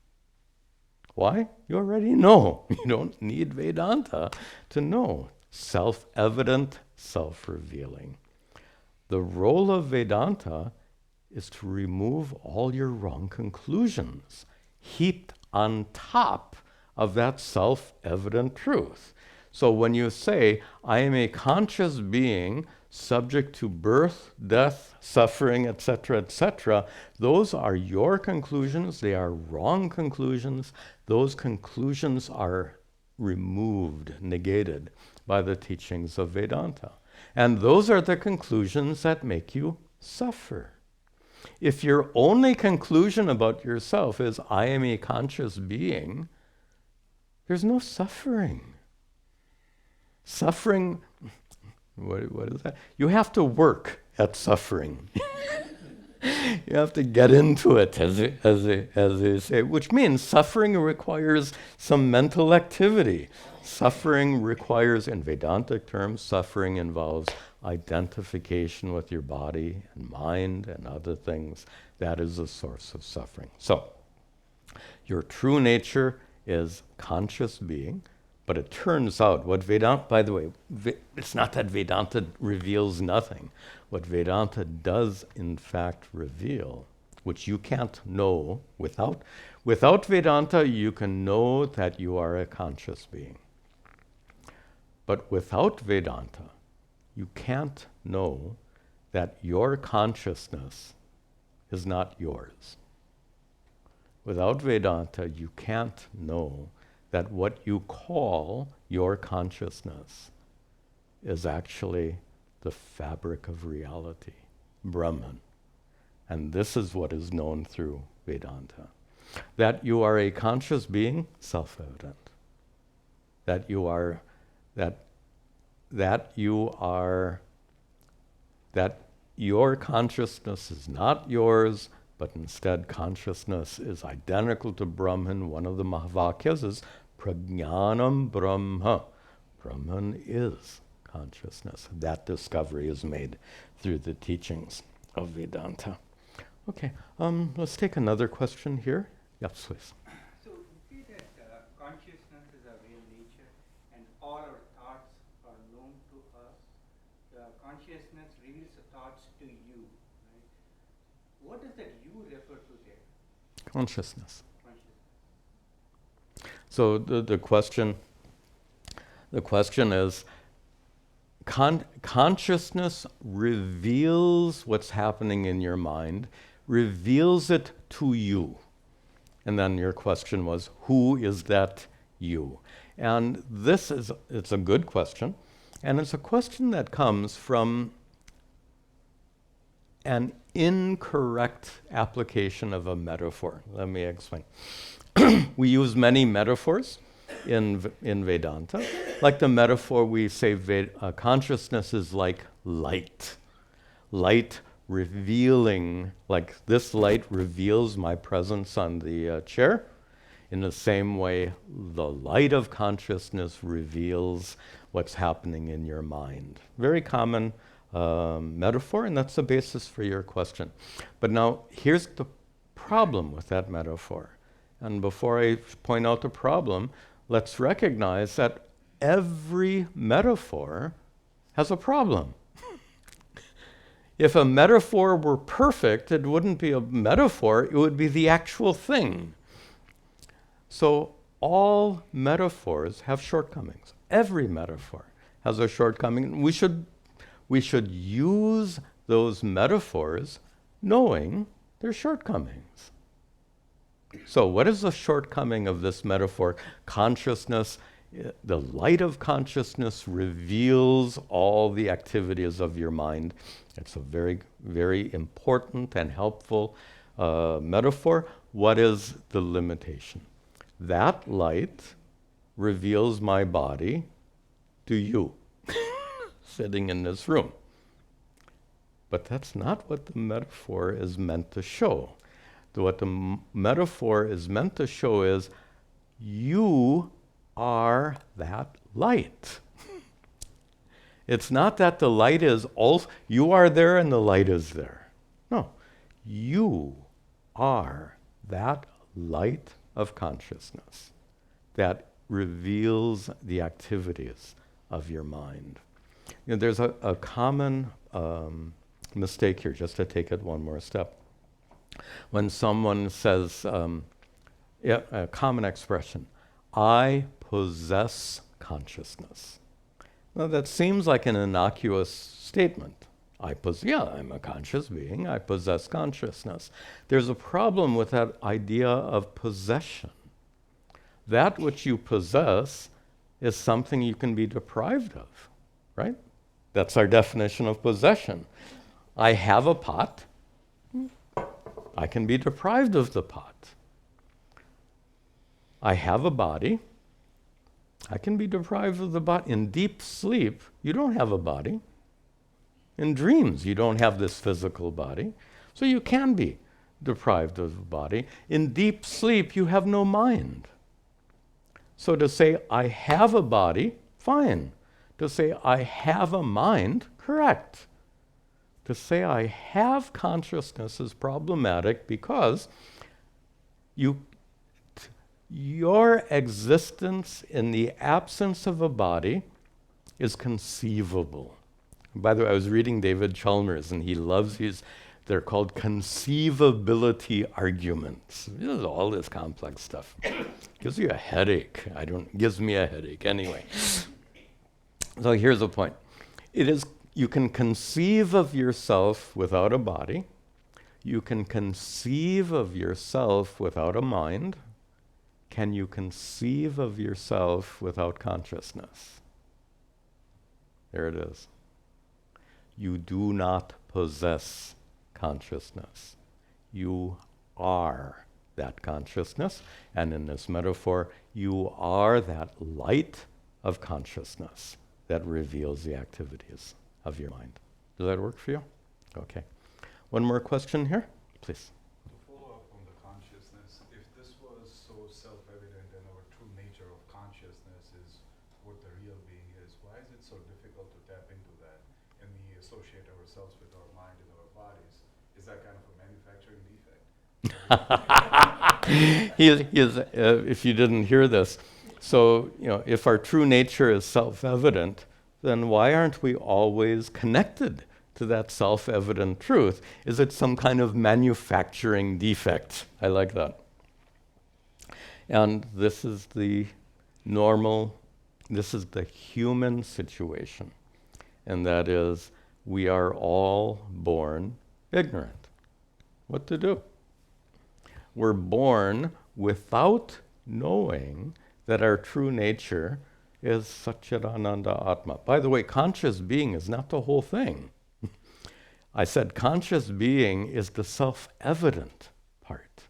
Why? You already know. You don't need Vedanta to know. Self-evident, self-revealing. The role of Vedanta is to remove all your wrong conclusions, heaped on top of that self-evident truth. So when you say, I am a conscious being subject to birth, death, suffering, etc., those are your conclusions. They are wrong conclusions. Those conclusions are removed, negated by the teachings of Vedanta. And those are the conclusions that make you suffer. If your only conclusion about yourself is, I am a conscious being, there's no suffering. Suffering, what is that? You have to work at suffering. You have to get into it, as they say, which means suffering requires some mental activity. Suffering requires, in Vedantic terms, suffering involves identification with your body and mind and other things. That is the source of suffering. So, your true nature is conscious being, but it turns out what Vedanta, by the way, it's not that Vedanta reveals nothing. What Vedanta does in fact reveal, which you can't know without Vedanta, you can know that you are a conscious being. But without Vedanta, you can't know that your consciousness is not yours. Without Vedanta, you can't know that what you call your consciousness is actually the fabric of reality, Brahman. And this is what is known through Vedanta. That you are a conscious being, self-evident. That your consciousness is not yours, but instead consciousness is identical to Brahman. One of the Mahavakyas is Prajnanam Brahma. Brahman is consciousness. That discovery is made through the teachings of Vedanta. Okay, let's take another question here. Yes, please. So we say that consciousness is our real nature and all our thoughts are known to us. The consciousness reveals the thoughts to you, right? What does that you refer to there? Consciousness. So the question is, consciousness reveals what's happening in your mind, reveals it to you. And then your question was, who is that you? And it's a good question. And it's a question that comes from an incorrect application of a metaphor. Let me explain. We use many metaphors in Vedanta. Like the metaphor we say consciousness is like light. Light revealing, like this light reveals my presence on the chair. In the same way, the light of consciousness reveals what's happening in your mind. Very common metaphor, and that's the basis for your question. But now, here's the problem with that metaphor. And before I point out the problem, let's recognize that every metaphor has a problem. If a metaphor were perfect, it wouldn't be a metaphor, it would be the actual thing. So all metaphors have shortcomings. Every metaphor has a shortcoming. We should use those metaphors knowing their shortcomings. So what is the shortcoming of this metaphor? Consciousness, the light of consciousness reveals all the activities of your mind. It's a very, very important and helpful metaphor. What is the limitation? That light reveals my body to you, sitting in this room. But that's not what the metaphor is meant to show. What the metaphor is meant to show is you are that light. It's not that the light is also, you are there and the light is there. No, you are that light of consciousness that reveals the activities of your mind. You know, there's a common mistake here, just to take it one more step. When someone says, a common expression, I possess consciousness. Now that seems like an innocuous statement. I'm a conscious being, I possess consciousness. There's a problem with that idea of possession. That which you possess is something you can be deprived of, right? That's our definition of possession. I have a pot, I can be deprived of the pot. I have a body, I can be deprived of the body. In deep sleep, you don't have a body. In dreams, you don't have this physical body, so you can be deprived of the body. In deep sleep, you have no mind. So to say, I have a body, fine. To say, I have a mind, correct. To say, I have consciousness is problematic because your existence in the absence of a body is conceivable. By the way, I was reading David Chalmers, and he loves they're called conceivability arguments. This is all this complex stuff. Gives you a headache. Gives me a headache anyway. So here's the point. You can conceive of yourself without a body. You can conceive of yourself without a mind. Can you conceive of yourself without consciousness? There it is. You do not possess consciousness. You are that consciousness. And in this metaphor, you are that light of consciousness that reveals the activities of your mind. Does that work for you? Okay. One more question here, please. To follow up on the consciousness, if this was so self-evident and our true nature of consciousness is what the real being is, why is it so difficult to tap into that and we associate ourselves with our mind and our bodies? Is that kind of a manufacturing defect? If you didn't hear this, so if our true nature is self-evident, then why aren't we always connected to that self-evident truth? Is it some kind of manufacturing defect? I like that. And this is the human situation. And that is, we are all born ignorant. What to do? We're born without knowing that our true nature is Satchitananda Atma. By the way, conscious being is not the whole thing. I said conscious being is the self-evident part.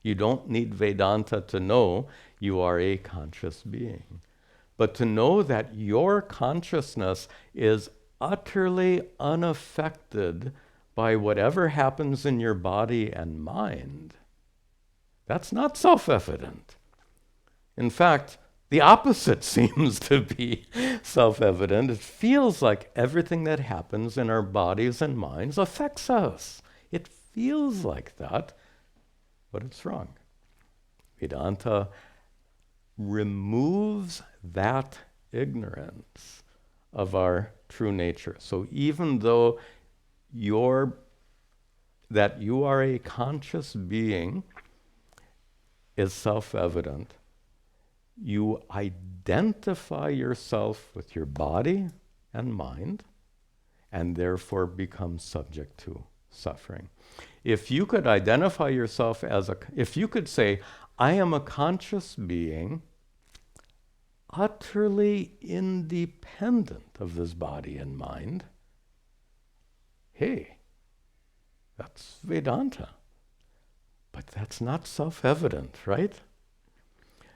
You don't need Vedanta to know you are a conscious being. But to know that your consciousness is utterly unaffected by whatever happens in your body and mind, that's not self-evident. In fact, the opposite seems to be self-evident. It feels like everything that happens in our bodies and minds affects us. It feels like that, but it's wrong. Vedanta removes that ignorance of our true nature. So even though that you are a conscious being is self-evident, you identify yourself with your body and mind, and therefore become subject to suffering. If you could identify yourself if you could say, I am a conscious being, utterly independent of this body and mind, hey, that's Vedanta. But that's not self-evident, right?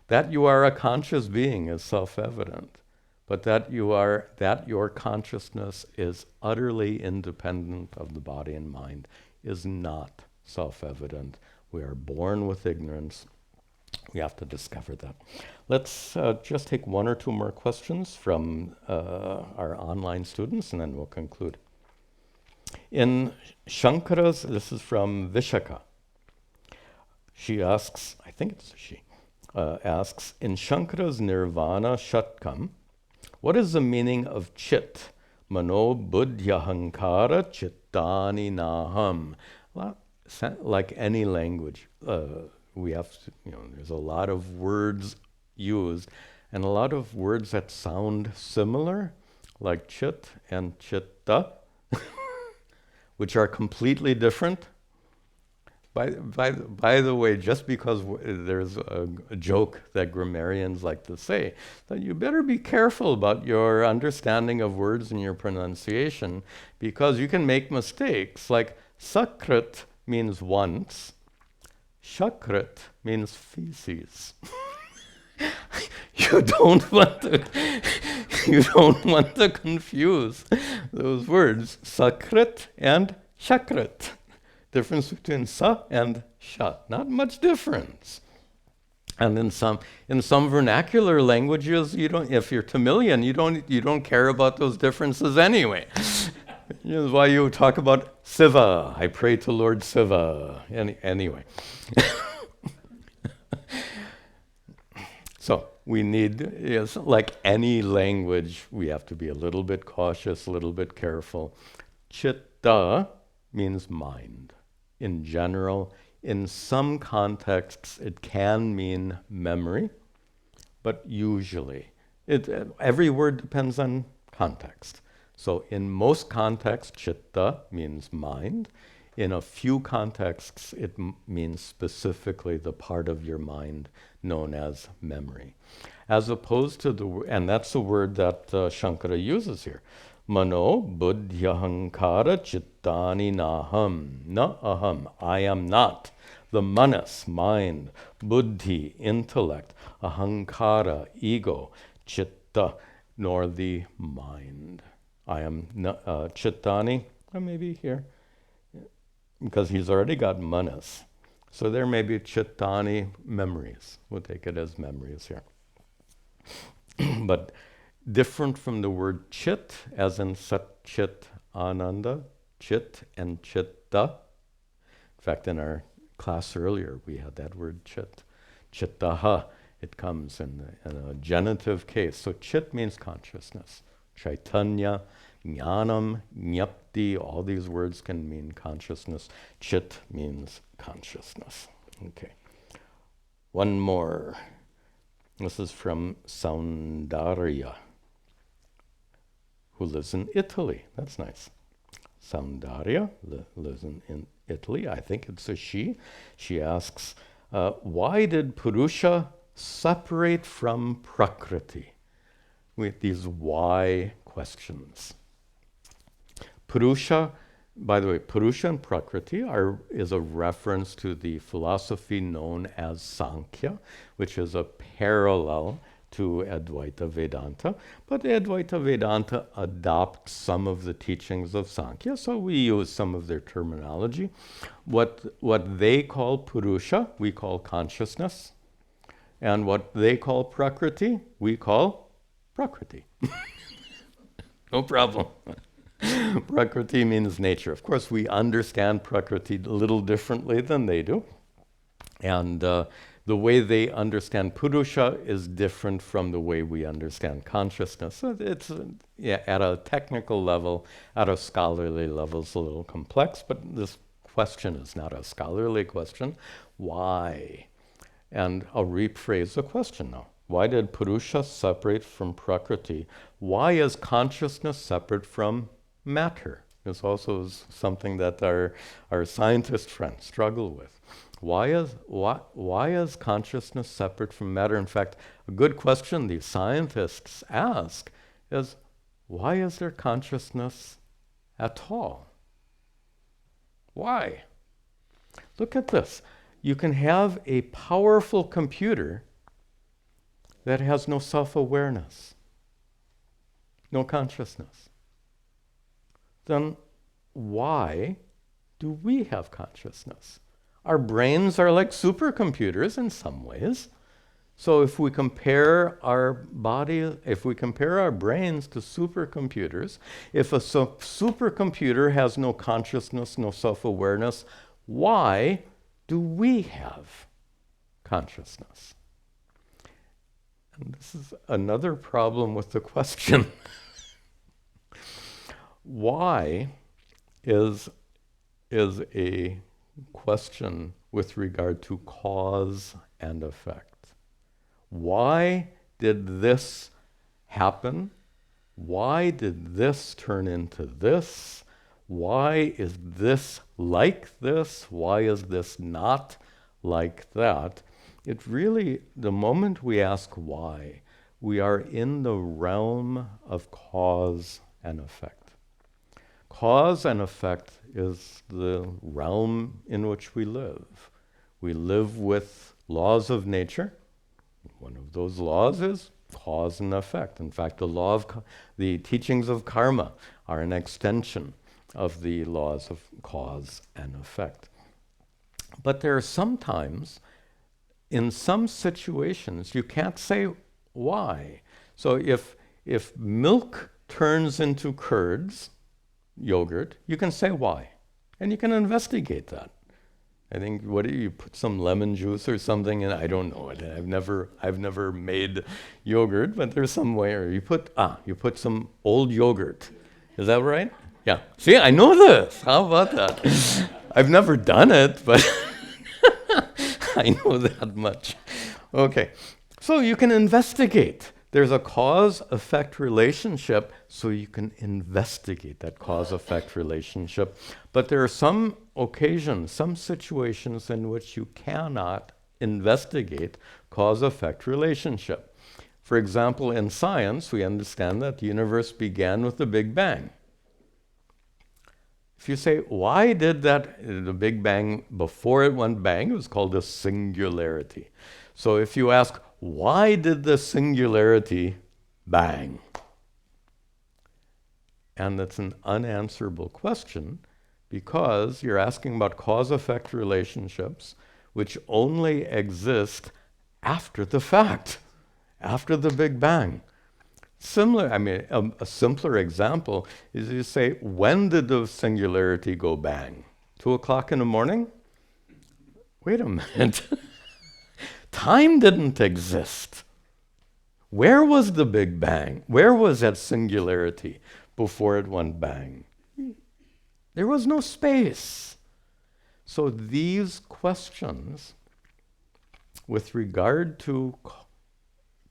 That you are a conscious being is self-evident, but that your consciousness is utterly independent of the body and mind is not self-evident. We are born with ignorance. We have to discover that. Let's just take one or two more questions from our online students, and then we'll conclude. In Shankara's, this is from Vishaka. She asks, I think it's a she, asks, in Shankara's Nirvana Shatakam, what is the meaning of chit? Mano buddhyahankara chitthaani naaham. Well, like any language, we have to, there's a lot of words used, and a lot of words that sound similar, like chit and chitta, which are completely different. By the way, just because there's a joke that grammarians like to say, that you better be careful about your understanding of words and your pronunciation, because you can make mistakes. Like sakrit means once, shakrit means feces. You don't want to confuse those words, sakrit and shakrit. Difference between sa and sha, not much difference. And in some vernacular languages, if you're Tamilian, you don't care about those differences anyway. That's why you talk about Siva. I pray to Lord Siva. Anyway. So we need, like any language, we have to be a little bit cautious, a little bit careful. Chitta means mind. In general, in some contexts, it can mean memory, but usually, every word depends on context. So in most contexts, chitta means mind. In a few contexts, it means specifically the part of your mind known as memory. As opposed to and that's the word that Shankara uses here. Mano buddhyahankara chitthaani naaham. Na aham. I am not. The manas, mind, buddhi, intellect, ahankara, ego, chitta, nor the mind. I am chitthaani, or maybe here, because he's already got manas. So there may be chitthaani, memories. We'll take it as memories here. But different from the word chit, as in Satchitananda, chit and chitta. In fact, in our class earlier, we had that word chit. Chittaha, it comes in a genitive case. So chit means consciousness. Chaitanya, jnanam, jnapti, all these words can mean consciousness. Chit means consciousness. Okay. One more. This is from Soundarya, who lives in Italy. That's nice. Soundarya lives in Italy. I think it's a she. She asks, why did purusha separate from prakriti? With these why questions. Purusha, by the way, purusha and prakriti is a reference to the philosophy known as Sankhya, which is a parallel to Advaita Vedanta. But Advaita Vedanta adopts some of the teachings of Sankhya, so we use some of their terminology. What they call purusha, we call consciousness. And what they call prakriti, we call prakriti. No problem. Prakriti means nature. Of course, we understand prakriti a little differently than they do. And the way they understand purusha is different from the way we understand consciousness. So it's, at a technical level, at a scholarly level, it's a little complex, but this question is not a scholarly question. Why? And I'll rephrase the question now. Why did purusha separate from prakriti? Why is consciousness separate from matter? This also is something that our scientist friends struggle with. Why is consciousness separate from matter? In fact, a good question these scientists ask is, why is there consciousness at all? Why? Look at this. You can have a powerful computer that has no self-awareness, no consciousness. Then why do we have consciousness? Our brains are like supercomputers in some ways. So if we compare our body, if we compare our brains to supercomputers, if a supercomputer has no consciousness, no self-awareness, why do we have consciousness? And this is another problem with the question. Why is a question with regard to cause and effect. Why did this happen? Why did this turn into this? Why is this like this? Why is this not like that? It really, the moment we ask why, we are in the realm of cause and effect. Cause and effect is the realm in which we live. We live with laws of nature. One of those laws is cause and effect. In fact, the teachings of karma are an extension of the laws of cause and effect. But there are sometimes, in some situations, you can't say why. So if milk turns into curds, yogurt, you can say why. And you can investigate that. I think, what do you put some lemon juice or something in? I don't know it. I've never made yogurt, but there's some way. Or you put some old yogurt. Is that right? Yeah. See, I know this. How about that? I've never done it, but I know that much. Okay. So you can investigate. There's a cause-effect relationship, so you can investigate that cause-effect relationship. But there are some occasions, some situations in which you cannot investigate cause-effect relationship. For example, in science, we understand that the universe began with the Big Bang. If you say, why did the Big Bang, before it went bang, it was called a singularity. So if you ask, why did the singularity bang? And that's an unanswerable question because you're asking about cause-effect relationships which only exist after the fact, after the Big Bang. A simpler example is you say, when did the singularity go bang? 2 o'clock in the morning? Wait a minute. Time didn't exist. Where was the Big Bang? Where was that singularity before it went bang? There was no space. So these questions with regard to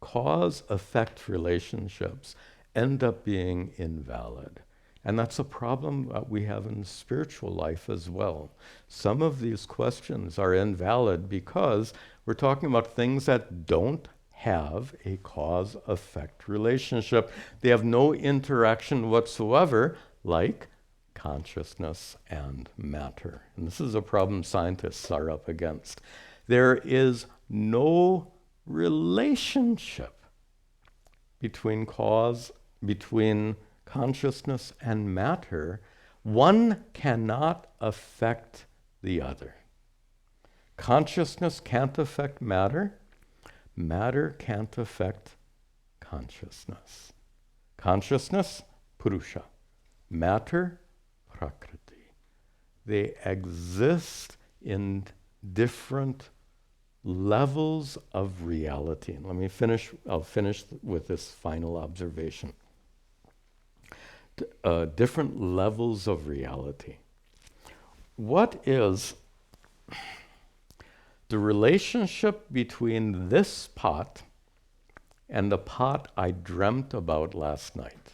cause-effect relationships end up being invalid. And that's a problem that we have in spiritual life as well. Some of these questions are invalid because we're talking about things that don't have a cause-effect relationship. They have no interaction whatsoever, like consciousness and matter. And this is a problem scientists are up against. There is no relationship between consciousness and matter. One cannot affect the other. Consciousness can't affect matter. Matter can't affect consciousness. Consciousness, purusha. Matter, prakriti. They exist in different levels of reality. And I'll finish with this final observation. Different levels of reality. What is the relationship between this pot and the pot I dreamt about last night.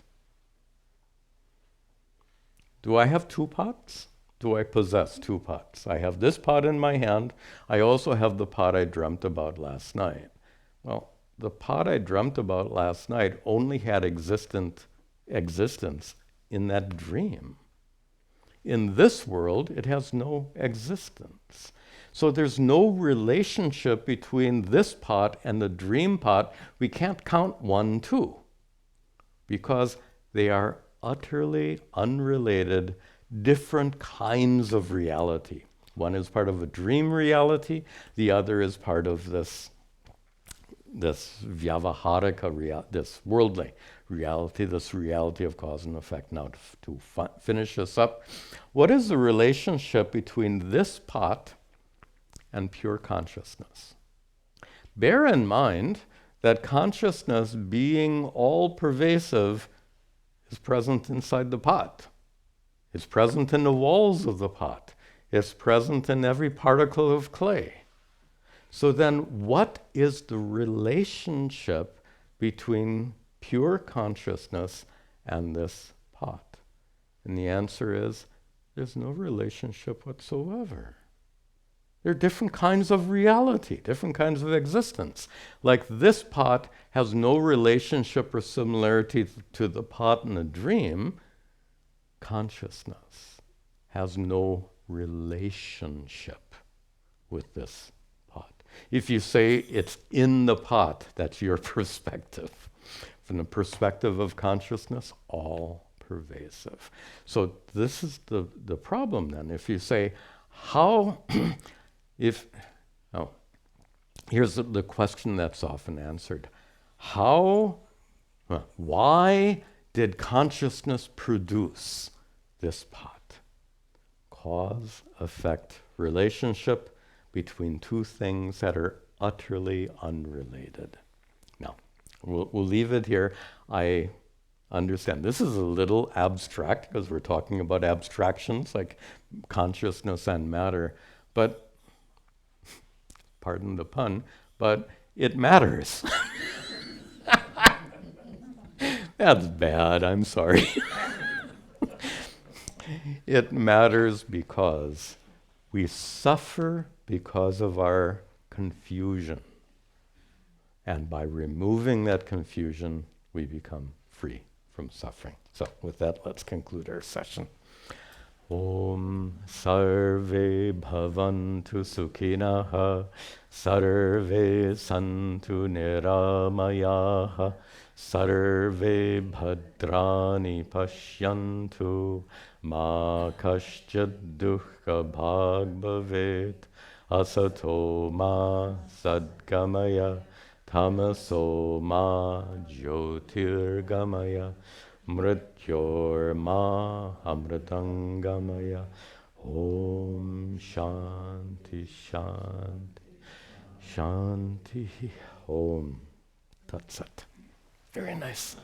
Do I have two pots? Do I possess two pots? I have this pot in my hand. I also have the pot I dreamt about last night. Well, the pot I dreamt about last night only had existence in that dream. In this world, it has no existence. So there's no relationship between this pot and the dream pot. We can't count 1, 2, because they are utterly unrelated, different kinds of reality. One is part of a dream reality, the other is part of this vyavaharika, this worldly reality, this reality of cause and effect. Now, to finish this up, what is the relationship between this pot and pure consciousness? Bear in mind that consciousness, being all-pervasive, is present inside the pot. It's present in the walls of the pot. It's present in every particle of clay. So then, what is the relationship between pure consciousness and this pot? And the answer is, there's no relationship whatsoever. There are different kinds of reality, different kinds of existence. Like this pot has no relationship or similarity to the pot in a dream. Consciousness has no relationship with this pot. If you say it's in the pot, that's your perspective. From the perspective of consciousness, all pervasive. So this is the problem then. If you say, how, here's the question that's often answered. Why did consciousness produce this pot? Cause, effect, relationship between two things that are utterly unrelated. Now, we'll leave it here. I understand this is a little abstract because we're talking about abstractions like consciousness and matter, but, pardon the pun, but it matters. That's bad, I'm sorry. It matters because we suffer because of our confusion. And by removing that confusion, we become free from suffering. So with that, let's conclude our session. Om sarve bhavantu sukhinaha, sarve santu niramayaha, sarve bhadrani pashyantu, ma kaschid dukha bhag bhavet, asato ma sadgamaya, tamaso ma jyotirgamaya, mrityor ma amritangamaya. Om shanti shanti shanti. Om Tat Sat. Very nice.